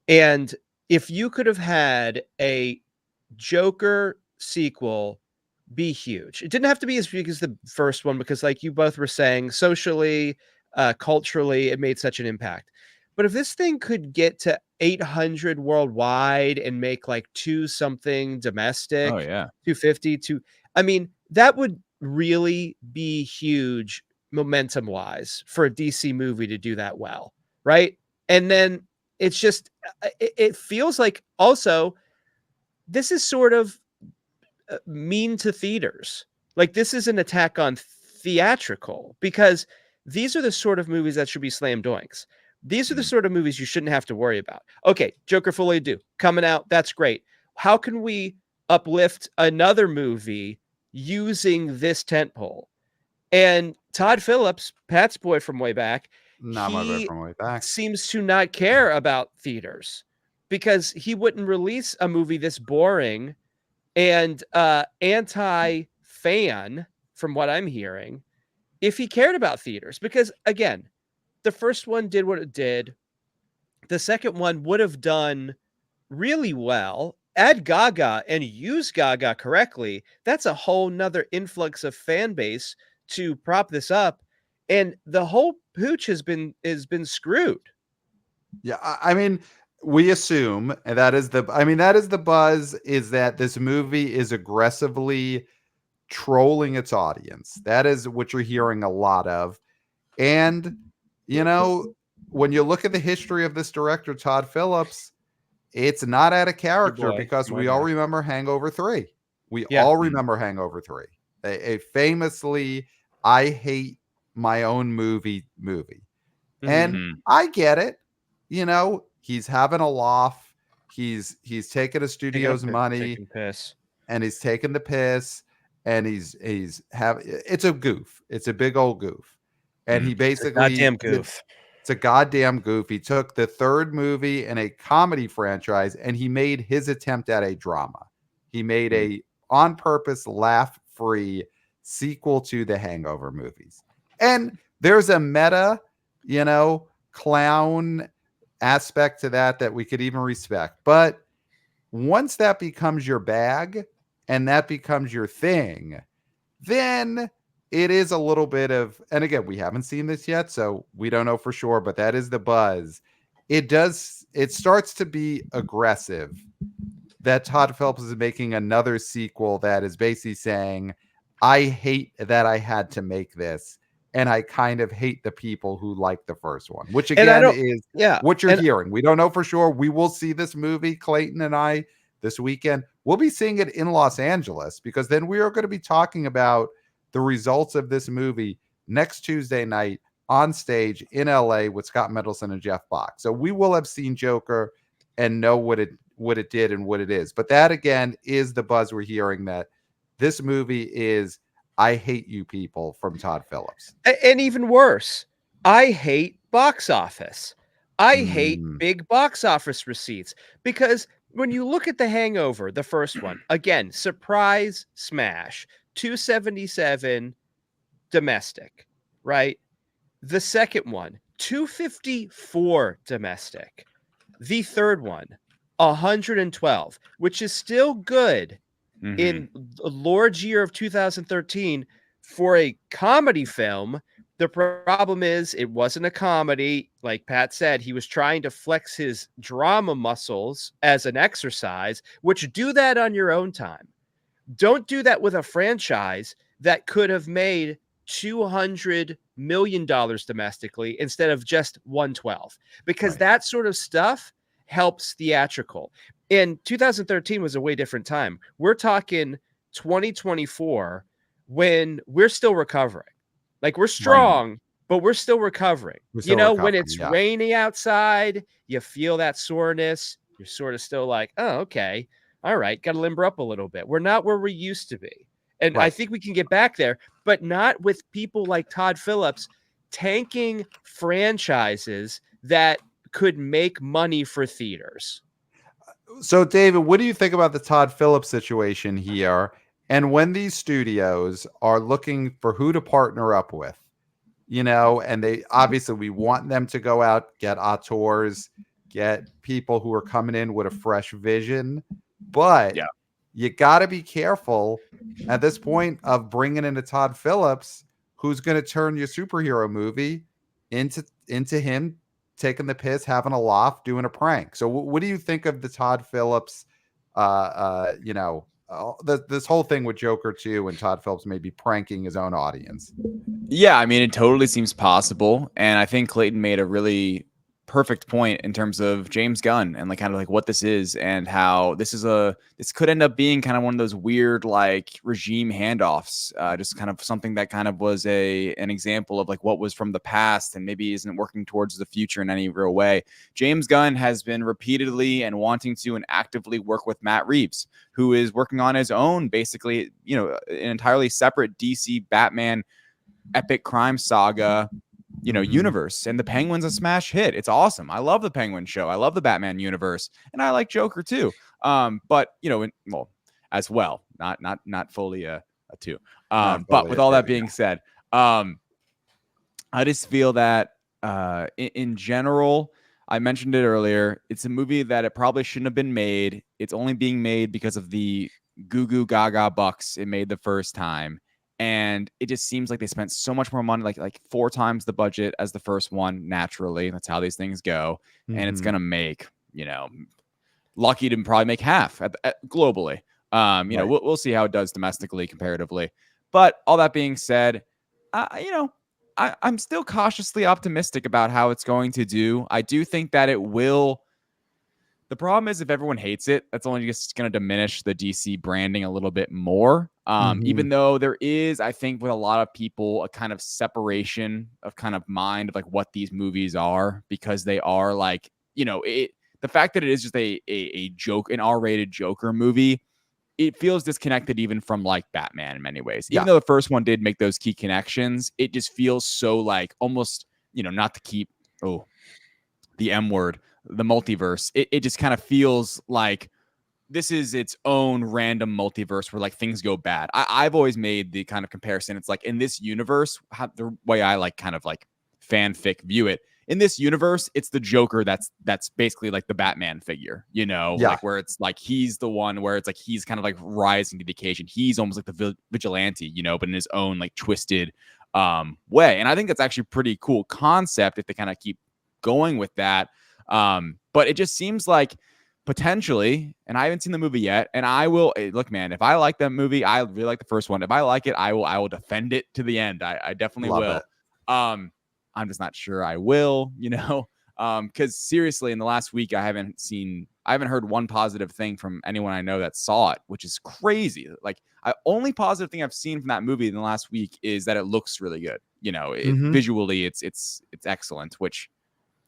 And if you could have had a Joker sequel be huge, it didn't have to be as big as the first one, because like you both were saying, socially, culturally, it made such an impact. But if this thing could get to 800 worldwide and make like 2 something domestic, 250 to, I mean, that would really be huge momentum wise for a DC movie to do that well. Right. And then it's just, it feels like also this is sort of mean to theaters. Like, this is an attack on theatrical, because these are the sort of movies that should be slam dunks. These are the sort of movies you shouldn't have to worry about. Okay, Joker Folie Deux coming out. That's great. How can we uplift another movie using this tentpole? And Todd Phillips, Pat's boy from way back, seems to not care about theaters, because he wouldn't release a movie this boring and anti-fan, from what I'm hearing, if he cared about theaters. Because again, the first one did what it did. The second one would have done really well. Add Gaga and use Gaga correctly. That's a whole nother influx of fan base to prop this up. And the whole pooch has been screwed. Yeah, I mean, we assume, and that is the buzz, is that this movie is aggressively trolling its audience. That is what you're hearing a lot of. And, you know, when you look at the history of this director, Todd Phillips, it's not out of character, because we all remember Hangover 3. We all remember Hangover 3. A famously, I hate my own movie. And I get it. You know, he's having a laugh. He's taking a studio's money, and he's taking the piss, and it's a goof. It's a big old goof. And he basically, it's a goddamn goof. He took the third movie in a comedy franchise and he made his attempt at a drama. He made a on purpose laugh-free sequel to the Hangover movies. And there's a meta, you know, clown aspect to that we could even respect. But once that becomes your bag and that becomes your thing, then it is a little bit of, and again, we haven't seen this yet, so we don't know for sure, but that is the buzz. It starts to be aggressive that Todd Phillips is making another sequel that is basically saying, I hate that I had to make this, and I kind of hate the people who like the first one, which again is what you're hearing. We don't know for sure. We will see this movie, Clayton and I, this weekend. We'll be seeing it in Los Angeles, because then we are going to be talking about the results of this movie next Tuesday night on stage in LA with Scott Mendelson and Jeff Bock. So we will have seen Joker and know what it did and what it is. But that, again, is the buzz we're hearing, that this movie is I Hate You People from Todd Phillips. And even worse, I hate box office. I hate big box office receipts, because when you look at The Hangover, the first one, again, surprise smash, 277 domestic, right? The second one, 254 domestic. The third one, 112, which is still good in Lord's year of 2013 for a comedy film. The problem is it wasn't a comedy. Like Pat said, he was trying to flex his drama muscles as an exercise, which do that on your own time. Don't do that with a franchise that could have made $200 million domestically instead of just 112, because that sort of stuff helps theatrical. And 2013 was a way different time. We're talking 2024, when we're still recovering. Like, we're strong, but we're still recovering. When it's rainy outside, you feel that soreness. You're sort of still like, oh, okay. All right. Got to limber up a little bit. We're not where we used to be. And I think we can get back there, but not with people like Todd Phillips tanking franchises that could make money for theaters. So, David, what do you think about the Todd Phillips situation here? And when these studios are looking for who to partner up with, and they obviously, we want them to go out, get auteurs, get people who are coming in with a fresh vision. But you got to be careful at this point of bringing in a Todd Phillips who's going to turn your superhero movie into him taking the piss, having a laugh, doing a prank. So what do you think of the Todd Phillips, this whole thing with Joker 2 and Todd Phillips maybe pranking his own audience? Yeah, I mean, it totally seems possible. And I think Clayton made a really perfect point in terms of James Gunn and kind of what this is, and how this could end up being kind of one of those weird regime handoffs, just kind of something that kind of was an example of what was from the past and maybe isn't working towards the future in any real way. James Gunn has been repeatedly and wanting to and actively work with Matt Reeves, who is working on his own, basically, an entirely separate DC Batman epic crime saga universe. And the Penguin's a smash hit. It's awesome. I love the Penguin show. I love the Batman universe, and I like Joker too. But as well, not Folie 2. But with all that being said, I just feel that in general, I mentioned it earlier, it's a movie that it probably shouldn't have been made. It's only being made because of the goo goo gaga bucks it made the first time. And it just seems like they spent so much more money, like 4 times the budget as the first one. Naturally, that's how these things go. And it's gonna make, lucky to probably make half globally. We'll see how it does domestically comparatively. But all that being said, I'm still cautiously optimistic about how it's going to do. I do think that it will. The problem is, if everyone hates it, that's only just going to diminish the DC branding a little bit more. Even though there is, I think, with a lot of people, a kind of separation of kind of mind of what these movies are, because they are the fact that it is just a joke, an R-rated Joker movie, it feels disconnected even from Batman in many ways. Even though the first one did make those key connections, it just feels so almost, not to keep, the M word, the multiverse. It just kind of feels like this is its own random multiverse where things go bad. I've always made the kind of comparison. It's in this universe, the way I fanfic view it. In this universe, it's the Joker that's basically the Batman figure, where it's he's the one where it's he's kind of rising to the occasion. He's almost like the vigilante, but in his own twisted way. And I think that's actually a pretty cool concept if they kind of keep going with that. But it just seems potentially, and I haven't seen the movie yet, and I will look, man, if I like that movie, I really like the first one. If I like it, I will defend it to the end. I definitely will. I'm just not sure I will, Because seriously, in the last week, I haven't heard one positive thing from anyone I know that saw it, which is crazy. Like, only positive thing I've seen from that movie in the last week is that it looks really good. Visually, it's excellent. Which,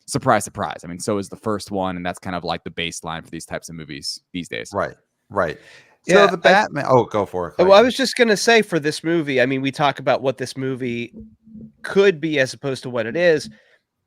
surprise, surprise. I mean, so is the first one, and that's kind of like the baseline for these types of movies these days. Right. So the Batman. Go for it, Clayton. Well, I was just going to say, for this movie, I mean, we talk about what this movie could be as opposed to what it is,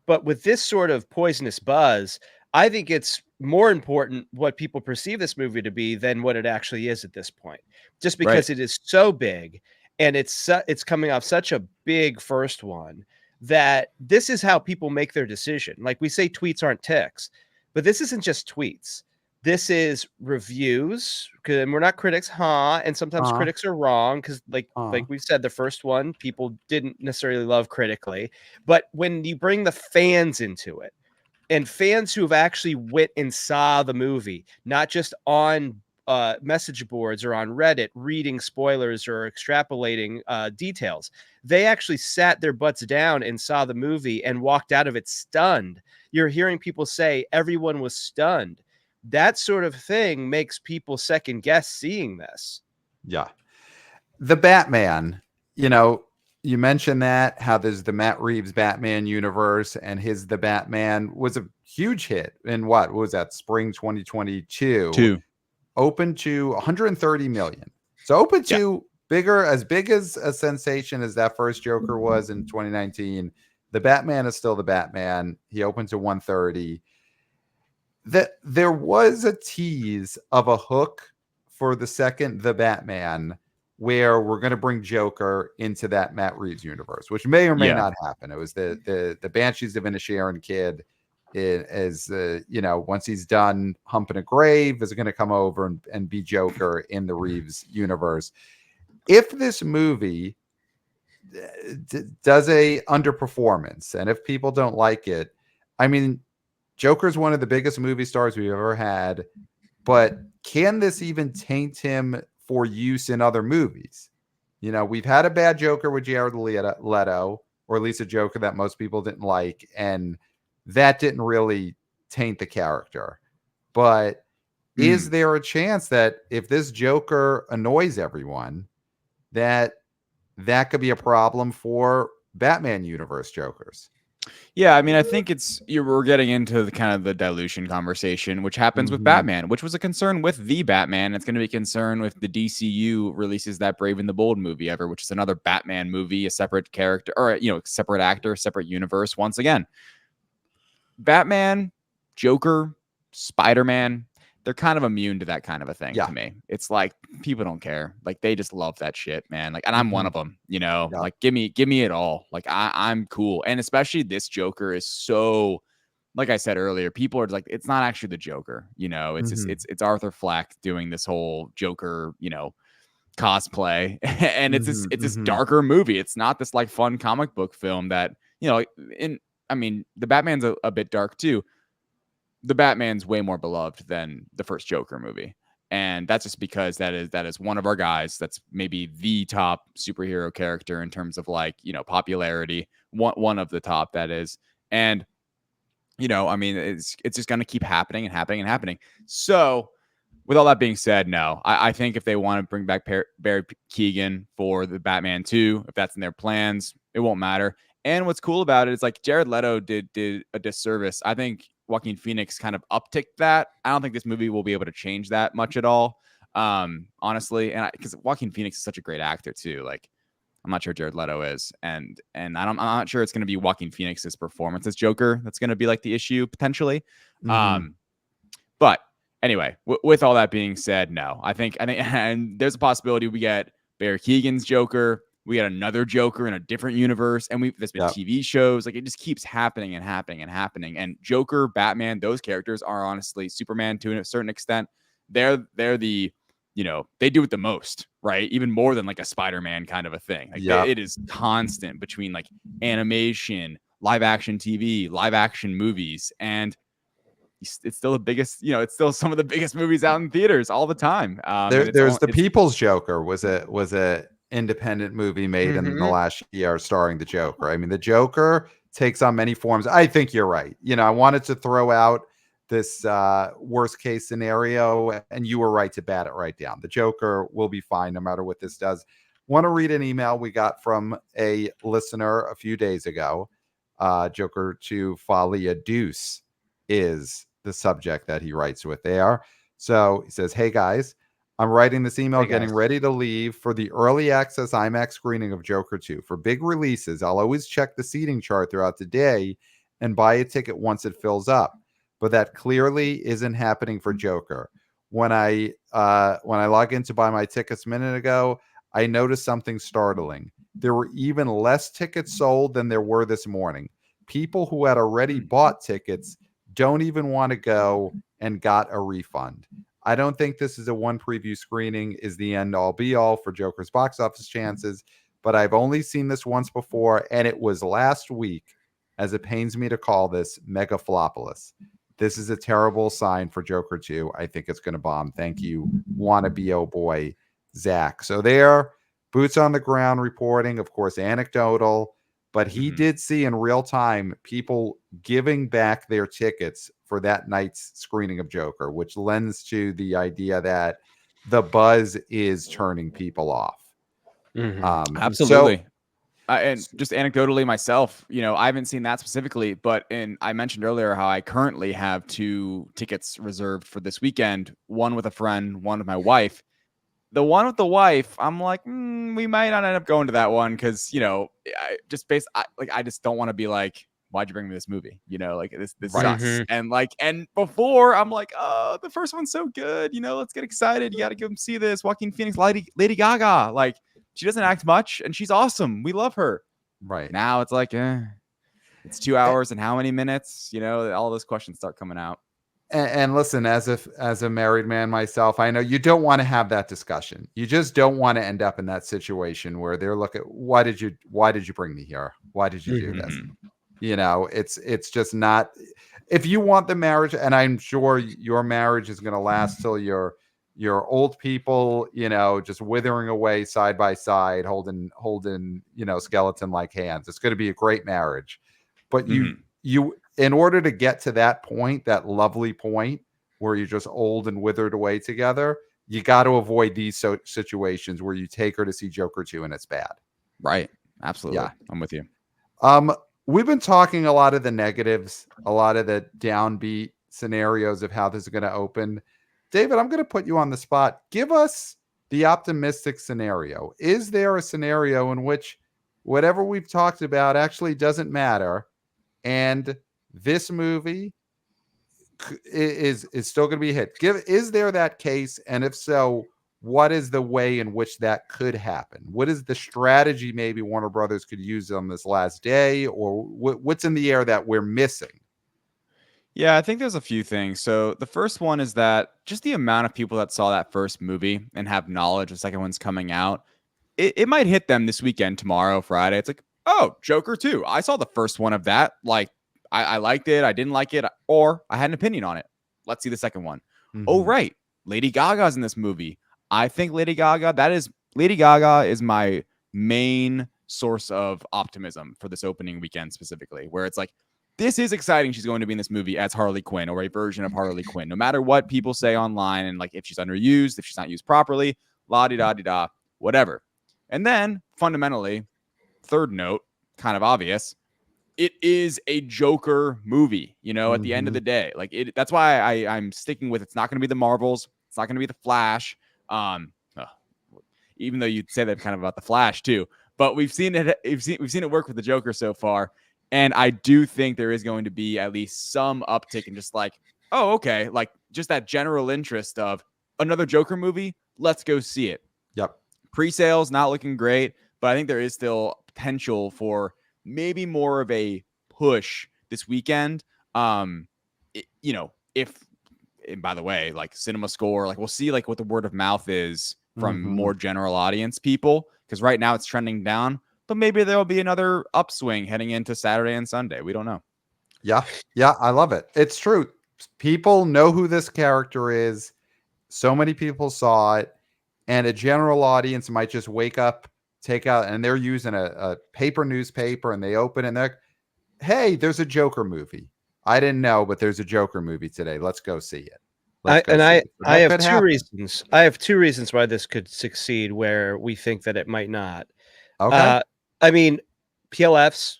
but with this sort of poisonous buzz, I think it's more important what people perceive this movie to be than what it actually is at this point. Just because it is so big, and it's coming off such a big first one, that this is how people make their decision. Like we say, tweets aren't ticks, but this isn't just tweets. This is reviews, and we're not critics, and sometimes critics are wrong because, like we've said, the first one people didn't necessarily love critically. But when you bring the fans into it, and fans who have actually went and saw the movie, not just on message boards or on Reddit reading spoilers or extrapolating details, they actually sat their butts down and saw the movie and walked out of it stunned. You're hearing people say everyone was stunned. That sort of thing makes people second guess seeing this. Yeah. The Batman, you mentioned that, how there's the Matt Reeves Batman universe, and The Batman was a huge hit in what was that, spring 2022? Open to 130 million. So open to as big as a sensation as that first Joker was in 2019. The Batman is still the Batman. He opened to 130. That there was a tease of a hook for the second The Batman, where we're going to bring Joker into that Matt Reeves universe, which may or may not happen. It was the Banshees of Inisherin kid is once he's done humping a grave, is going to come over and be Joker in the Reeves universe. If this movie does a underperformance, and if people don't like it, I mean, Joker's one of the biggest movie stars we've ever had, but can this even taint him for use in other movies? We've had a bad Joker with Jared Leto, or at least a Joker that most people didn't like, and that didn't really taint the character. But is there a chance that if this Joker annoys everyone, that could be a problem for Batman universe Jokers? Yeah, I mean, I think we're getting into the kind of the dilution conversation, which happens with Batman, which was a concern with the Batman. It's going to be a concern with the DCU releases that Brave and the Bold movie ever, which is another Batman movie, a separate character, or separate actor, separate universe. Once again, Batman, Joker, Spider-Man, they're kind of immune to that kind of a thing to me. It's like people don't care. Like they just love that shit, man. Like, and I'm one of them, like give me it all. Like I'm cool. And especially this Joker is so, like I said earlier, people are like, it's not actually the Joker, it's just, it's Arthur Fleck doing this whole Joker, cosplay. And it's this darker movie. It's not this like fun comic book film that, the Batman's a bit dark too. The Batman's way more beloved than the first Joker movie. And that's just because that is one of our guys. That's maybe the top superhero character in terms of like, popularity, one of the top, that is. And, it's just going to keep happening and happening and happening. So with all that being said, no, I think if they want to bring back Barry Keoghan for the Batman 2, if that's in their plans, it won't matter. And what's cool about it is like Jared Leto did a disservice. I think Joaquin Phoenix kind of upticked that. I don't think this movie will be able to change that much at all, honestly. And because Joaquin Phoenix is such a great actor too. Like, I'm not sure Jared Leto is, and I'm not sure it's going to be Joaquin Phoenix's performance as Joker that's going to be like the issue potentially. But anyway, with all that being said, no, I think, and there's a possibility we get Barry Keoghan's Joker. We got another Joker in a different universe, and there's been TV shows. Like, it just keeps happening and happening and happening. And Joker, Batman, those characters are honestly Superman to a certain extent. They're the, they do it the most, right? Even more than like a Spider-Man kind of a thing. Like it is constant between like animation, live action TV, live action movies, and it's still the biggest. It's still some of the biggest movies out in theaters all the time. There's the People's Joker was a independent movie made in the last year starring the Joker. I mean, the Joker takes on many forms. I think you're right. I wanted to throw out this worst case scenario, and you were right to bat it right down. The Joker will be fine no matter what this does. Want to read an email we got from a listener a few days ago. Joker to Folie, Deux is the subject that he writes with there. So he says, "Hey guys, I'm writing this email getting ready to leave for the early access IMAX screening of Joker 2. For big releases, I'll always check the seating chart throughout the day and buy a ticket once it fills up. But that clearly isn't happening for Joker. When I log in to buy my tickets a minute ago, I noticed something startling. There were even less tickets sold than there were this morning. People who had already bought tickets don't even want to go and got a refund. I don't think this is a one preview screening is the end all be all for Joker's box office chances, but I've only seen this once before, and it was last week, as it pains me to call this mega flopolis. This is a terrible sign for Joker 2. I think it's going to bomb. Thank you, wannabe oh boy, Zach." So there, boots on the ground reporting, of course, anecdotal, but he did see in real time people giving back their tickets for that night's screening of Joker, which lends to the idea that the buzz is turning people off. Absolutely. And just anecdotally myself, I haven't seen that specifically, but I mentioned earlier how I currently have 2 tickets reserved for this weekend, one with a friend, one with my wife. The one with the wife, I'm like, we might not end up going to that one because, I just don't want to be like, why'd you bring me this movie? This sucks. And before I'm like, oh, the first one's so good. Let's get excited. You got to go see this. Joaquin Phoenix, Lady Gaga. Like, she doesn't act much and she's awesome. We love her. Right. Now it's like, it's 2 hours and how many minutes? All those questions start coming out. And listen, as a married man myself, I know you don't want to have that discussion. You just don't want to end up in that situation where they're looking, why did you bring me here? Why did you do this? It's just not, if you want the marriage, and I'm sure your marriage is going to last till you're old people, just withering away side by side, holding, skeleton like hands. It's going to be a great marriage, but you, in order to get to that point, that lovely point where you're just old and withered away together, you got to avoid these situations where you take her to see Joker 2 and it's bad. Right. Absolutely. Yeah. I'm with you. We've been talking a lot of the negatives, a lot of the downbeat scenarios of how this is going to open. David, I'm going to put you on the spot. Give us the optimistic scenario. Is there a scenario in which whatever we've talked about actually doesn't matter, and this movie is still going to be a hit? Is there that case? And if so, what is the way in which that could happen? What is the strategy maybe Warner Brothers could use on this last day, or what's in the air that we're missing? Yeah, I think there's a few things. So the first one is that just the amount of people that saw that first movie and have knowledge the second one's coming out, it might hit them this weekend, tomorrow, Friday. It's like, oh, Joker 2. I saw the first one of that. Like, I liked it. I didn't like it. Or I had an opinion on it. Let's see the second one. Oh, right. Lady Gaga's in this movie. I think Lady Gaga is my main source of optimism for this opening weekend specifically, where it's like, this is exciting. She's going to be in this movie as Harley Quinn, or a version of Harley Quinn, no matter what people say online. And like, if she's underused, if she's not used properly, la-di-da-di-da, whatever. And then fundamentally, third note, kind of obvious, it is a Joker movie, at the end of the day. Like, that's why I'm sticking with, it's not going to be the Marvels. It's not going to be the Flash. Even though you'd say that kind of about the Flash too, but we've seen it work with the Joker so far. And I do think there is going to be at least some uptick in just like, oh, okay, like just that general interest of another Joker movie. Let's go see it. Yep. Pre-sales not looking great, but I think there is still potential for maybe more of a push this weekend. And by the way, like Cinema Score, like we'll see like what the word of mouth is from more general audience people, because right now it's trending down. But maybe there'll be another upswing heading into Saturday and Sunday. We don't know. Yeah, I love it. It's true. People know who this character is. So many people saw it. And a general audience might just wake up, take out, and they're using a paper newspaper, and they open and hey, there's a Joker movie. I didn't know, but there's a Joker movie today. Let's go see it. I have two happen. reasons. I have two reasons why this could succeed where we think that it might not. Okay. I mean, PLFs,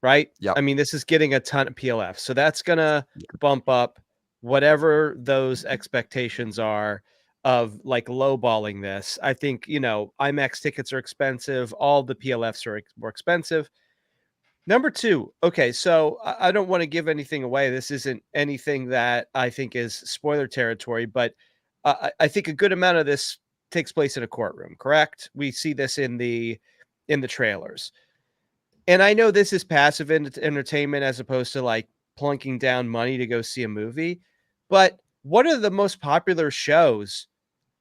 right? Yep. I mean, this is getting a ton of PLFs. So that's going to bump up whatever those expectations are of like lowballing this. I think, IMAX tickets are expensive. All the PLFs are more expensive. Number two, okay, so I don't want to give anything away. This isn't anything that I think is spoiler territory, but I think a good amount of this takes place in a courtroom, correct? We see this in the trailers. And I know this is passive entertainment as opposed to like plunking down money to go see a movie, but what are the most popular shows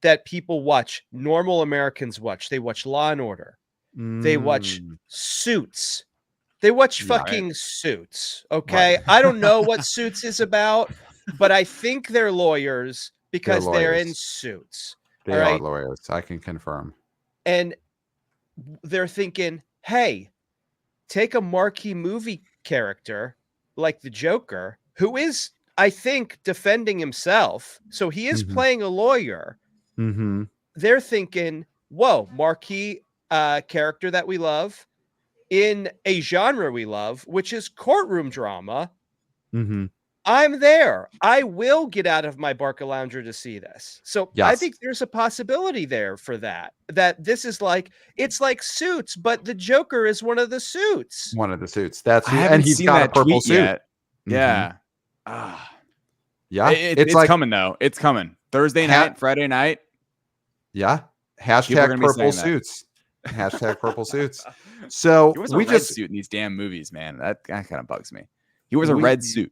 that people watch? Normal Americans watch. They watch Law and Order. They watch Suits. They watch fucking Suits, okay? Right. I don't know what Suits is about, but I think they're lawyers because they're in Suits. They are lawyers. I can confirm. And they're thinking, hey, take a marquee movie character like the Joker, who is, I think, defending himself. So he is playing a lawyer. Mm-hmm. They're thinking, whoa, marquee character that we love in a genre we love, which is courtroom drama. Mm-hmm. I'm there. I will get out of my Barca Lounger to see this. So I think there's a possibility there for that this is like, it's like Suits, but the Joker is one of the suits. One of the suits. That's I haven't and he's seen got that a purple tweet suit. yet. Yeah. Yeah. It's like, coming though. It's coming. Thursday night, Friday night. Yeah. Hashtag purple suits. Hashtag purple suits. So he wears a red suit in these damn movies, man. That kind of bugs me. He wears a red suit.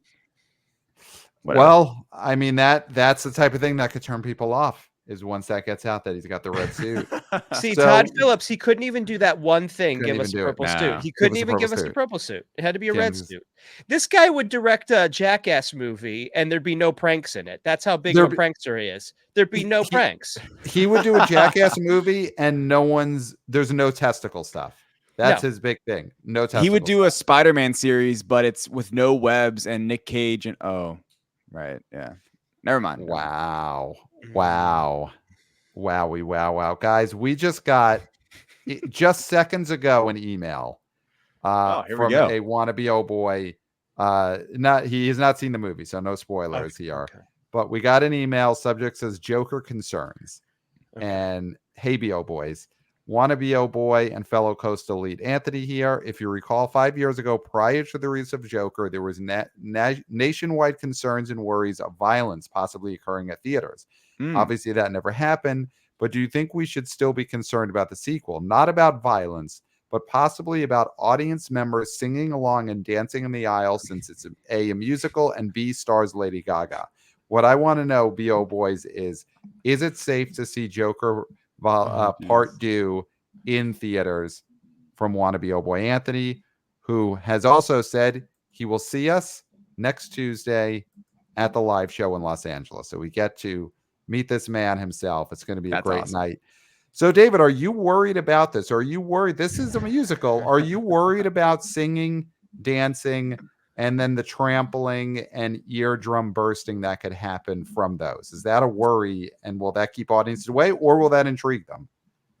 Whatever. Well, I mean, that's the type of thing that could turn people off, is once that gets out that he's got the red suit. See, Todd Phillips, he couldn't even do that one thing, give us a purple suit. He couldn't even give us a purple suit. It had to be a red suit. This guy would direct a Jackass movie and there'd be no pranks in it. That's how big of a prankster he is. There'd be no pranks. He would do a Jackass movie and there's no testicle stuff. That's his big thing. No testicle. He would do a Spider-Man series, but it's with no webs and Nick Cage and right. Yeah. Never mind. Wow. Wowie. Guys, we just got just seconds ago an email from a wannabe oh boy. He has not seen the movie, so no spoilers here. Okay. But we got an email. Subject says Joker concerns. Okay. And hey, B.O. boys. Wannabe oh boy and fellow Coastal Elite Anthony here. If you recall, 5 years ago, prior to the release of Joker, there was nationwide concerns and worries of violence possibly occurring at theaters. Obviously, that never happened. But do you think we should still be concerned about the sequel? Not about violence, but possibly about audience members singing along and dancing in the aisle, since it's a musical and B, stars Lady Gaga. What I want to know, B.O. boys, is it safe to see Joker Part 2 in theaters? From wannabe oh boy Anthony, who has also said he will see us next Tuesday at the live show in Los Angeles. So we get to meet this man himself. It's going to be a great night. So David, are you worried about this? Are you worried? This is a musical. Are you worried about singing, dancing, and then the trampling and eardrum bursting that could happen from those? Is that a worry? And will that keep audiences away, or will that intrigue them?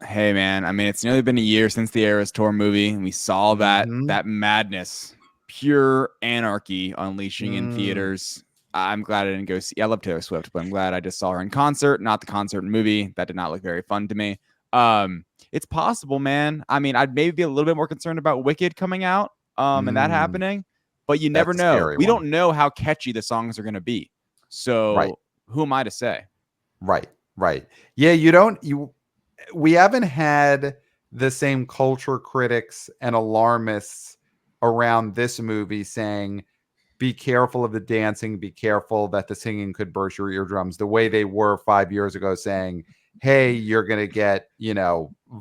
Hey, man. I mean, it's nearly been a year since the Eras Tour movie, and we saw that madness, pure anarchy unleashing in theaters. I'm glad I didn't go see. I love Taylor Swift, but I'm glad I just saw her in concert, not the concert movie. That did not look very fun to me. It's possible, man. I mean, I'd maybe be a little bit more concerned about Wicked coming out and that happening. But you never know. We don't know how catchy the songs are going to be. So who am I to say? Right. Yeah, we haven't had the same culture critics and alarmists around this movie saying, be careful of the dancing, be careful that the singing could burst your eardrums, the way they were 5 years ago saying, hey, you're going to get,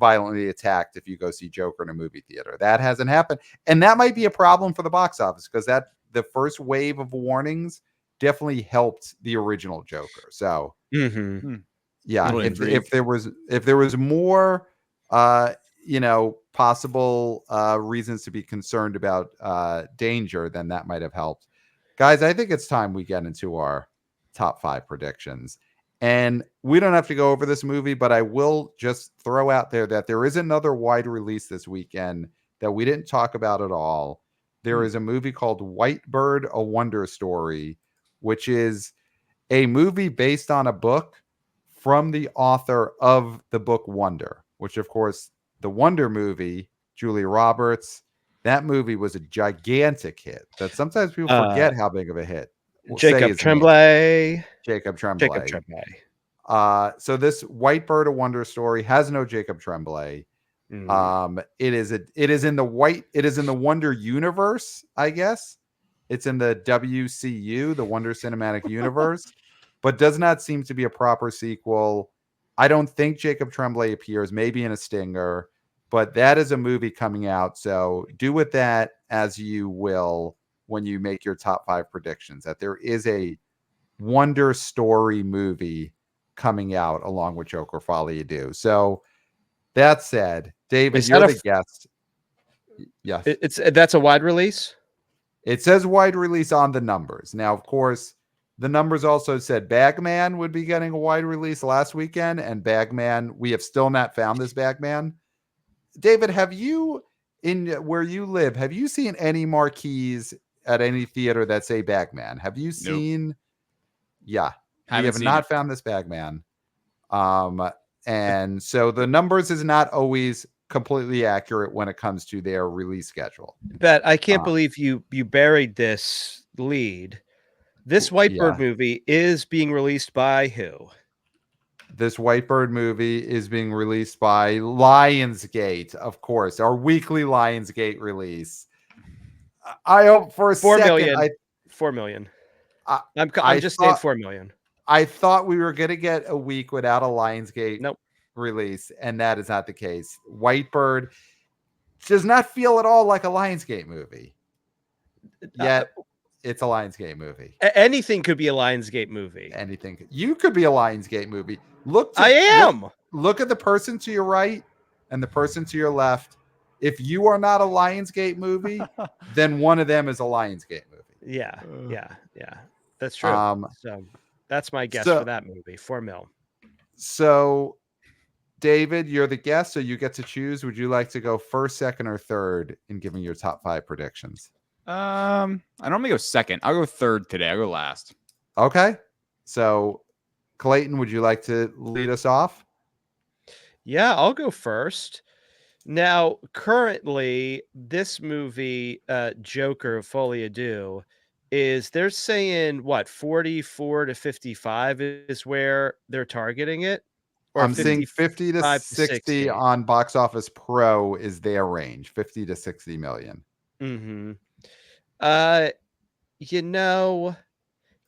violently attacked if you go see Joker in a movie theater. That hasn't happened. And that might be a problem for the box office, because the first wave of warnings definitely helped the original Joker. So yeah, if there was more possible reasons to be concerned about danger, then that might have helped. Guys, I think it's time we get into our top 5 predictions. And we don't have to go over this movie, but I will just throw out there that there is another wide release this weekend that we didn't talk about at all. There is a movie called White Bird, A Wonder Story, which is a movie based on a book from the author of the book Wonder, which, of course, the Wonder movie, Julia Roberts, that movie was a gigantic hit that sometimes people forget how big of a hit. Jacob Tremblay. Jacob Tremblay. Jacob Tremblay. So this White Bird, A Wonder Story has no Jacob Tremblay. It is in the Wonder universe, I guess. It's in the WCU, the Wonder Cinematic Universe, but does not seem to be a proper sequel. I don't think Jacob Tremblay appears, maybe in a stinger, but that is a movie coming out. So do with that as you will when you make your top 5 predictions, that there is a Wonder Story movie coming out along with Joker Folie Do. So that said, David, you're the guest. Yes. That's a wide release? It says wide release on the numbers. Now, of course, the numbers also said Bagman would be getting a wide release last weekend, and Bagman, we have still not found this Bagman. David, have you, in where you live, have you seen any marquees at any theater that say Bagman? Have you seen? Nope. Yeah, we have not found this Bagman. And so the numbers is not always completely accurate when it comes to their release schedule. But I can't believe you buried this lead. This White Bird movie is being released by who? This White Bird movie is being released by Lionsgate, of course, our weekly Lionsgate release. I hope for a 4 second. Million. 4 million. I'm just saying 4 million. I thought we were going to get a week without a Lionsgate release, and that is not the case. White Bird does not feel at all like a Lionsgate movie. Yet it's a Lionsgate movie. Anything could be a Lionsgate movie. Anything. You could be a Lionsgate movie. Look at the person to your right and the person to your left. If you are not a Lionsgate movie, then one of them is a Lionsgate movie. Yeah. That's true. So that's my guess for that movie. 4 mil. So, David, you're the guest, so you get to choose. Would you like to go first, second, or third in giving your top 5 predictions? I normally go second. I'll go third today. I'll go last. Okay. So, Clayton, would you like to lead us off? Yeah, I'll go first. Now, currently, this movie, Joker Folie Do, they're saying what 44 to 55 is where they're targeting it? Or I'm seeing 50 to 60 on Box Office Pro is their range, 50 to 60 million.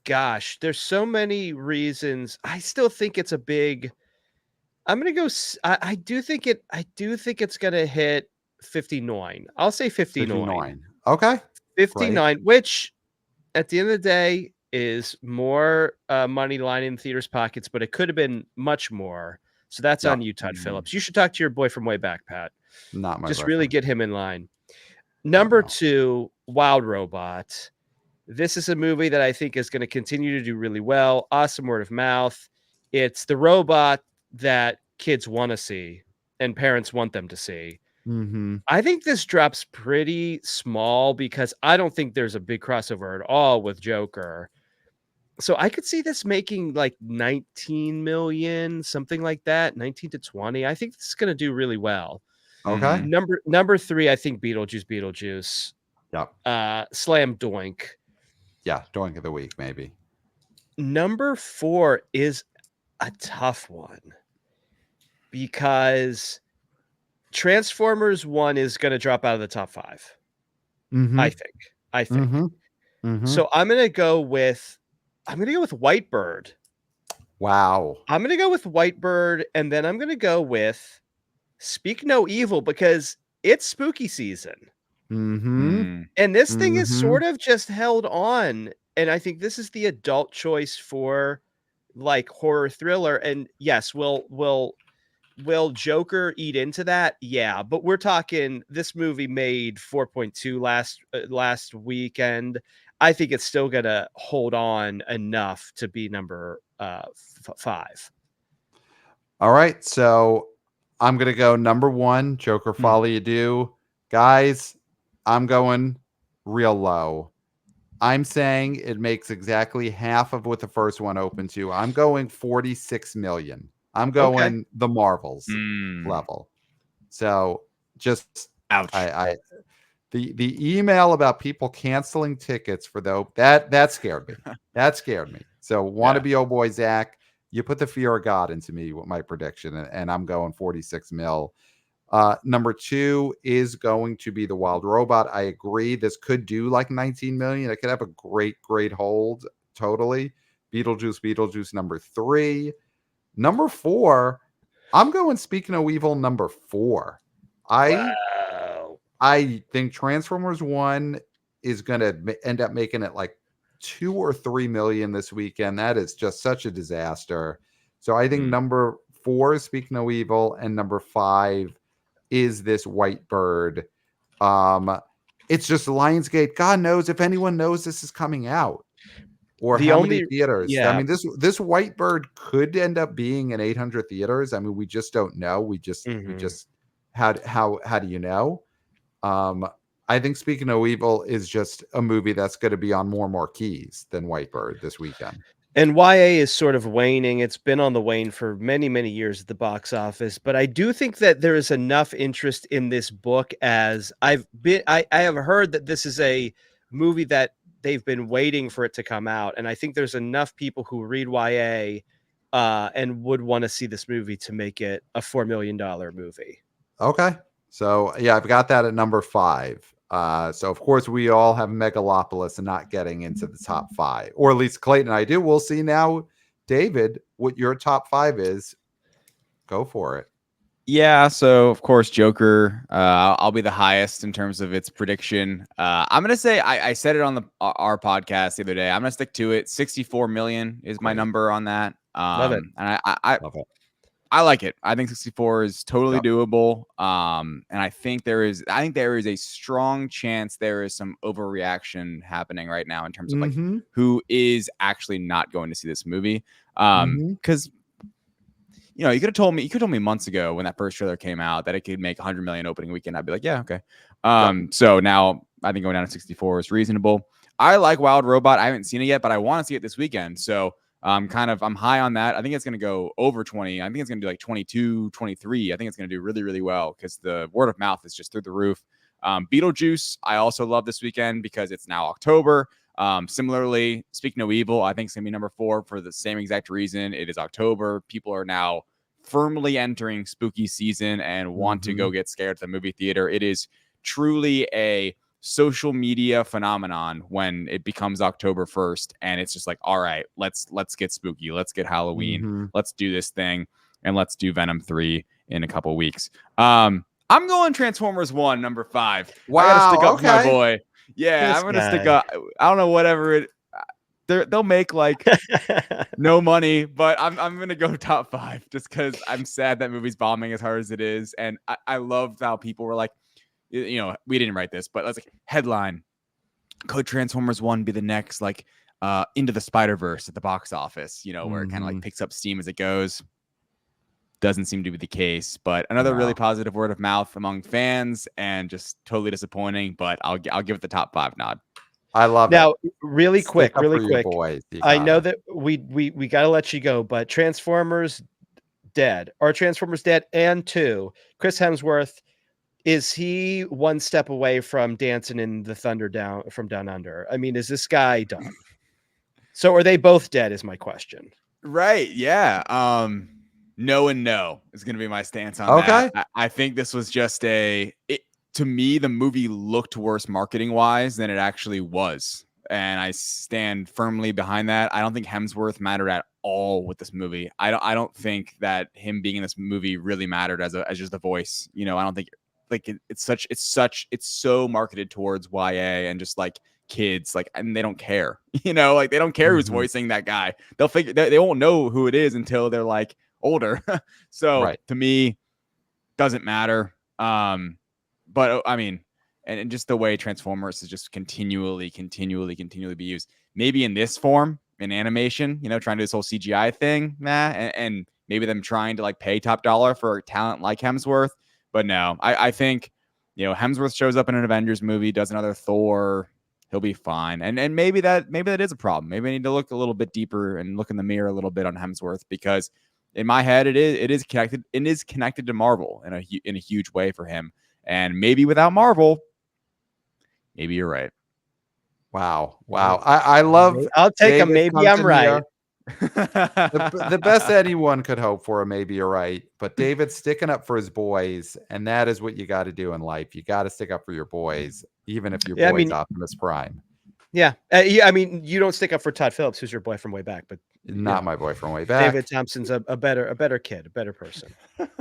Gosh, there's so many reasons. I still think it's a big. I'm gonna go. I do think it's gonna hit 59. I'll say 59. Okay, 59, which at the end of the day is more money lining in theaters' pockets, but it could have been much more. So that's on you, Todd Phillips. You should talk to your boy from way back, Pat. Not my. Just reference. Really get him in line. Number 2, Wild Robot. This is a movie that I think is going to continue to do really well. Awesome word of mouth. It's the robot that kids want to see and parents want them to see. I think this drops pretty small because I don't think there's a big crossover at all with Joker. So I could see this making like 19 million, something like that, 19 to 20. I think this is going to do really well. Okay. Number 3, I think Beetlejuice. Yep. Slam doink. Yeah, doink of the week, maybe. Number 4 is a tough one because Transformers 1 is going to drop out of the top 5. I think. So I'm going to go with White Bird. Wow. I'm going to go with White Bird, and then I'm going to go with Speak No Evil because it's spooky season. And this thing is sort of just held on. And I think this is the adult choice for like horror thriller. And yes, we'll will Joker eat into that? Yeah, but we're talking this movie made 4.2 last weekend. I think it's still gonna hold on enough to be number 5. All right, so I'm gonna go number 1, Joker Folie Deux. Guys, I'm going real low. I'm saying it makes exactly half of what the first one opened to. I'm going 46 million. I'm going the Marvels level. So just ouch. The email about people canceling tickets for that scared me. That scared me. So want to be oh boy Zach, you put the fear of God into me with my prediction, and I'm going 46 mil. Number 2 is going to be the Wild Robot. I agree. This could do like 19 million. It could have a great hold. Totally. Beetlejuice number 3. Number 4, I'm going Speaking of Evil number 4. I think Transformers 1 is going to end up making it like 2 or 3 million this weekend. That is just such a disaster. So I think number 4 is Speaking of Evil, and number 5 is this White Bird. It's just Lionsgate. God knows if anyone knows this is coming out or how many theaters. Yeah. I mean, this White Bird could end up being in 800 theaters. I mean, we just don't know. We just how do you know? I think Speaking of Evil is just a movie that's going to be on more marquees than White Bird this weekend. And YA is sort of waning. It's been on the wane for many, many years at the box office. But I do think that there is enough interest in this book, as I have heard that this is a movie that they've been waiting for it to come out. And I think there's enough people who read YA and would want to see this movie to make it a $4 million movie. Okay. So yeah, I've got that at number 5. So of course we all have Megalopolis and not getting into the top 5, or at least Clayton and I do. We'll see now, David, what your top 5 is. Go for it. Yeah, so of course Joker. I'll be the highest in terms of its prediction. I'm gonna say I said it on our podcast the other day. I'm gonna stick to it. 64 million is my number on that. Love it. And I love it. I like it. I think 64 is totally doable. And I think there is a strong chance there is some overreaction happening right now in terms of like who is actually not going to see this movie. Because you could have told me months ago when that first trailer came out that it could make 100 million opening weekend. I'd be like, yeah, okay. So now I think going down to 64 is reasonable. I like Wild Robot. I haven't seen it yet, but I want to see it this weekend. So I'm high on that. I think it's going to go over 20. I think it's going to do like 22, 23. I think it's going to do really, really well because the word of mouth is just through the roof. Beetlejuice, I also love this weekend because it's now October. Similarly, Speaking of Evil, I think it's going to be number 4 for the same exact reason. It is October. People are now firmly entering spooky season and want to go get scared at the movie theater. It is truly a social media phenomenon when it becomes October 1st and it's just like, all right, let's get spooky, let's get Halloween, let's do this thing, and let's do Venom 3 in a couple weeks. I'm going Transformers 1 number 5. Wow, I gotta stick up for my boy. Yeah, This I'm gonna guy. stick up. I don't know, whatever it they'll make like no money, but I'm gonna go top 5 just because I'm sad that movie's bombing as hard as it is. And I love how people were like, we didn't write this, but let's like headline: could Transformers 1 be the next like Into the Spider-Verse at the box office? Where it kind of like picks up steam as it goes. Doesn't seem to be the case, but another really positive word of mouth among fans, and just totally disappointing. But I'll give it the top 5 nod. I love it. Now, really quick. Boys, I know that we got to let you go, but Transformers dead. Are Transformers dead? And 2, Chris Hemsworth, is he one step away from dancing in the thunder down under? I mean, is this guy done? So are they both dead is my question. Right. Yeah. No and no is going to be my stance on that. I think this was just to me, the movie looked worse marketing wise than it actually was. And I stand firmly behind that. I don't think Hemsworth mattered at all with this movie. I don't think that him being in this movie really mattered as just a voice. I don't think like it's so marketed towards YA and just like kids, like, and they don't care, like they don't care who's voicing that guy. They'll figure they won't know who it is until they're like, older. So Right. to me, doesn't matter. But I mean, and just the way Transformers is just continually be used. Maybe in this form, in animation, trying to do this whole CGI thing, and maybe them trying to like pay top dollar for talent like Hemsworth. But no, I think, Hemsworth shows up in an Avengers movie, does another Thor, he'll be fine. And maybe that is a problem. Maybe I need to look a little bit deeper and look in the mirror a little bit on Hemsworth, because in my head, it is connected. It is connected to Marvel in a huge way for him. And maybe without Marvel, maybe you're right. Wow. I love. I'll take a David maybe I'm right. The best anyone could hope for, maybe you're right. But David's sticking up for his boys, and that is what you got to do in life. You got to stick up for your boys, even if your boy's Optimus Prime. Yeah. I mean, you don't stick up for Todd Phillips, who's your boy from way back, but not my boy from way back. David Thompson's a better kid, a better person.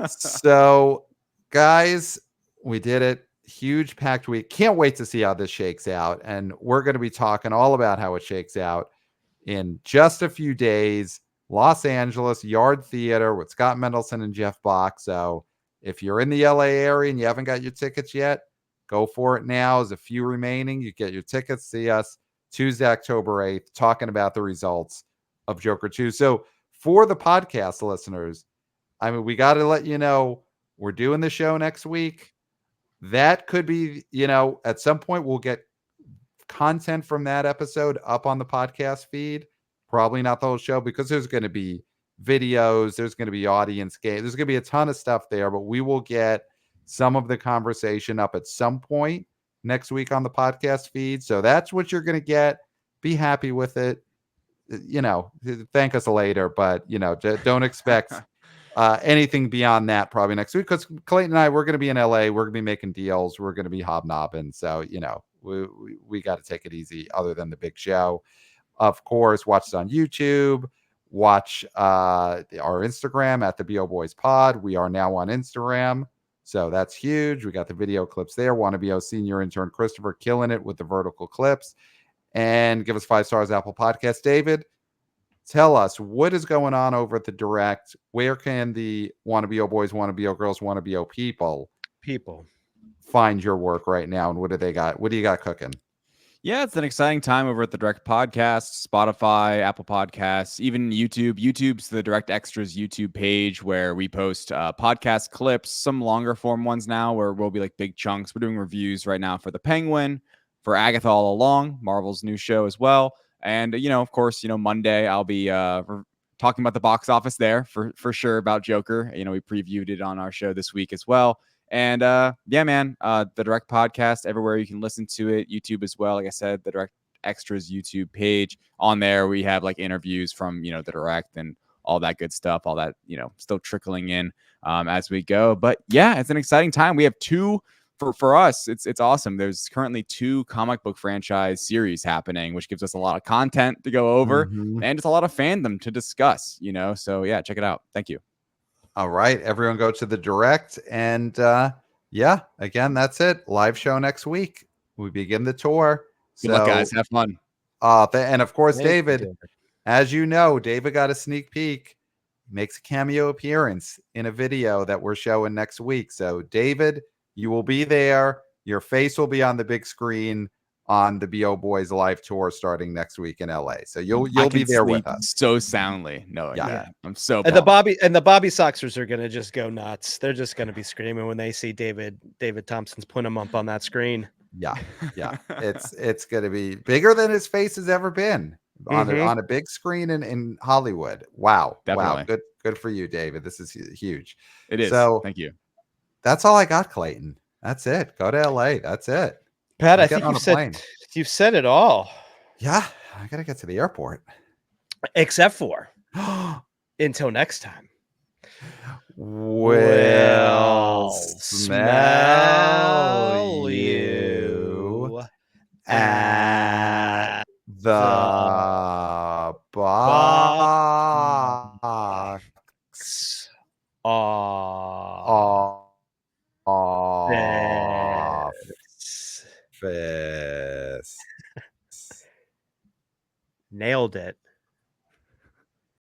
So, guys, we did it. Huge packed week. Can't wait to see how this shakes out. And we're going to be talking all about how it shakes out in just a few days. Los Angeles Yard Theater with Scott Mendelson and Jeff Bock. So if you're in the LA area and you haven't got your tickets yet, go for it now. There's a few remaining. You get your tickets. See us Tuesday, October 8th, talking about the results of Joker 2. So for the podcast listeners, I mean, we got to let you know we're doing the show next week. That could be, at some point we'll get content from that episode up on the podcast feed. Probably not the whole show, because there's going to be videos, there's going to be audience games, there's going to be a ton of stuff there, but we will get some of the conversation up at some point next week on the podcast feed. So that's what you're going to get. Be happy with it. Thank us later, but don't expect anything beyond that probably next week, because Clayton and I, we're going to be in LA. We're going to be making deals. We're going to be hobnobbing. So, we got to take it easy other than the big show. Of course, watch it on YouTube. Watch our Instagram at theboboyspodcast. We are now on Instagram. So that's huge. We got the video clips there. Wannabe senior intern Christopher killing it with the vertical clips. And give us 5 stars, Apple Podcasts. David, tell us what is going on over at the Direct. Where can the Wannabe boys, Wannabe girls, Wannabe people find your work right now, and what do they got? What do you got cooking? Yeah, it's an exciting time over at the Direct Podcast, Spotify, Apple Podcasts, even YouTube. YouTube's the Direct Extras YouTube page, where we post podcast clips, some longer form ones now, where we'll be like big chunks. We're doing reviews right now for The Penguin, for Agatha All Along, Marvel's new show as well. And, of course, Monday I'll be talking about the box office there for sure, about Joker. We previewed it on our show this week as well. And yeah, man, the Direct Podcast, everywhere you can listen to it, YouTube as well. Like I said, the Direct Extras YouTube page. On there, we have like interviews from, the Direct and all that good stuff, all that, still trickling in as we go. But yeah, it's an exciting time. We have 2 for us. It's awesome. There's currently 2 comic book franchise series happening, which gives us a lot of content to go over and it's a lot of fandom to discuss, So yeah, check it out. Thank you. All right, everyone go to the Direct. And yeah, again, that's it. Live show next week. We begin the tour. Good luck, guys. Have fun. And of course, David, as you know, David got a sneak peek, makes a cameo appearance in a video that we're showing next week. So David, you will be there. Your face will be on the big screen on the BO Boys live tour starting next week in LA. So you'll be there with us so soundly. No, yeah. I'm so and the Bobby Soxers are gonna just go nuts. They're just gonna be screaming when they see David Thompson's putting them up on that screen. Yeah. It's gonna be bigger than his face has ever been on a big screen in Hollywood. Wow. Definitely. Wow. Good for you, David. This is huge. It is. So thank you. That's all I got, Clayton. That's it. Go to LA. That's it. Pat, I think you've said it all. Yeah, I gotta get to the airport. Except for until next time. We'll smell you at the box office. Nailed it.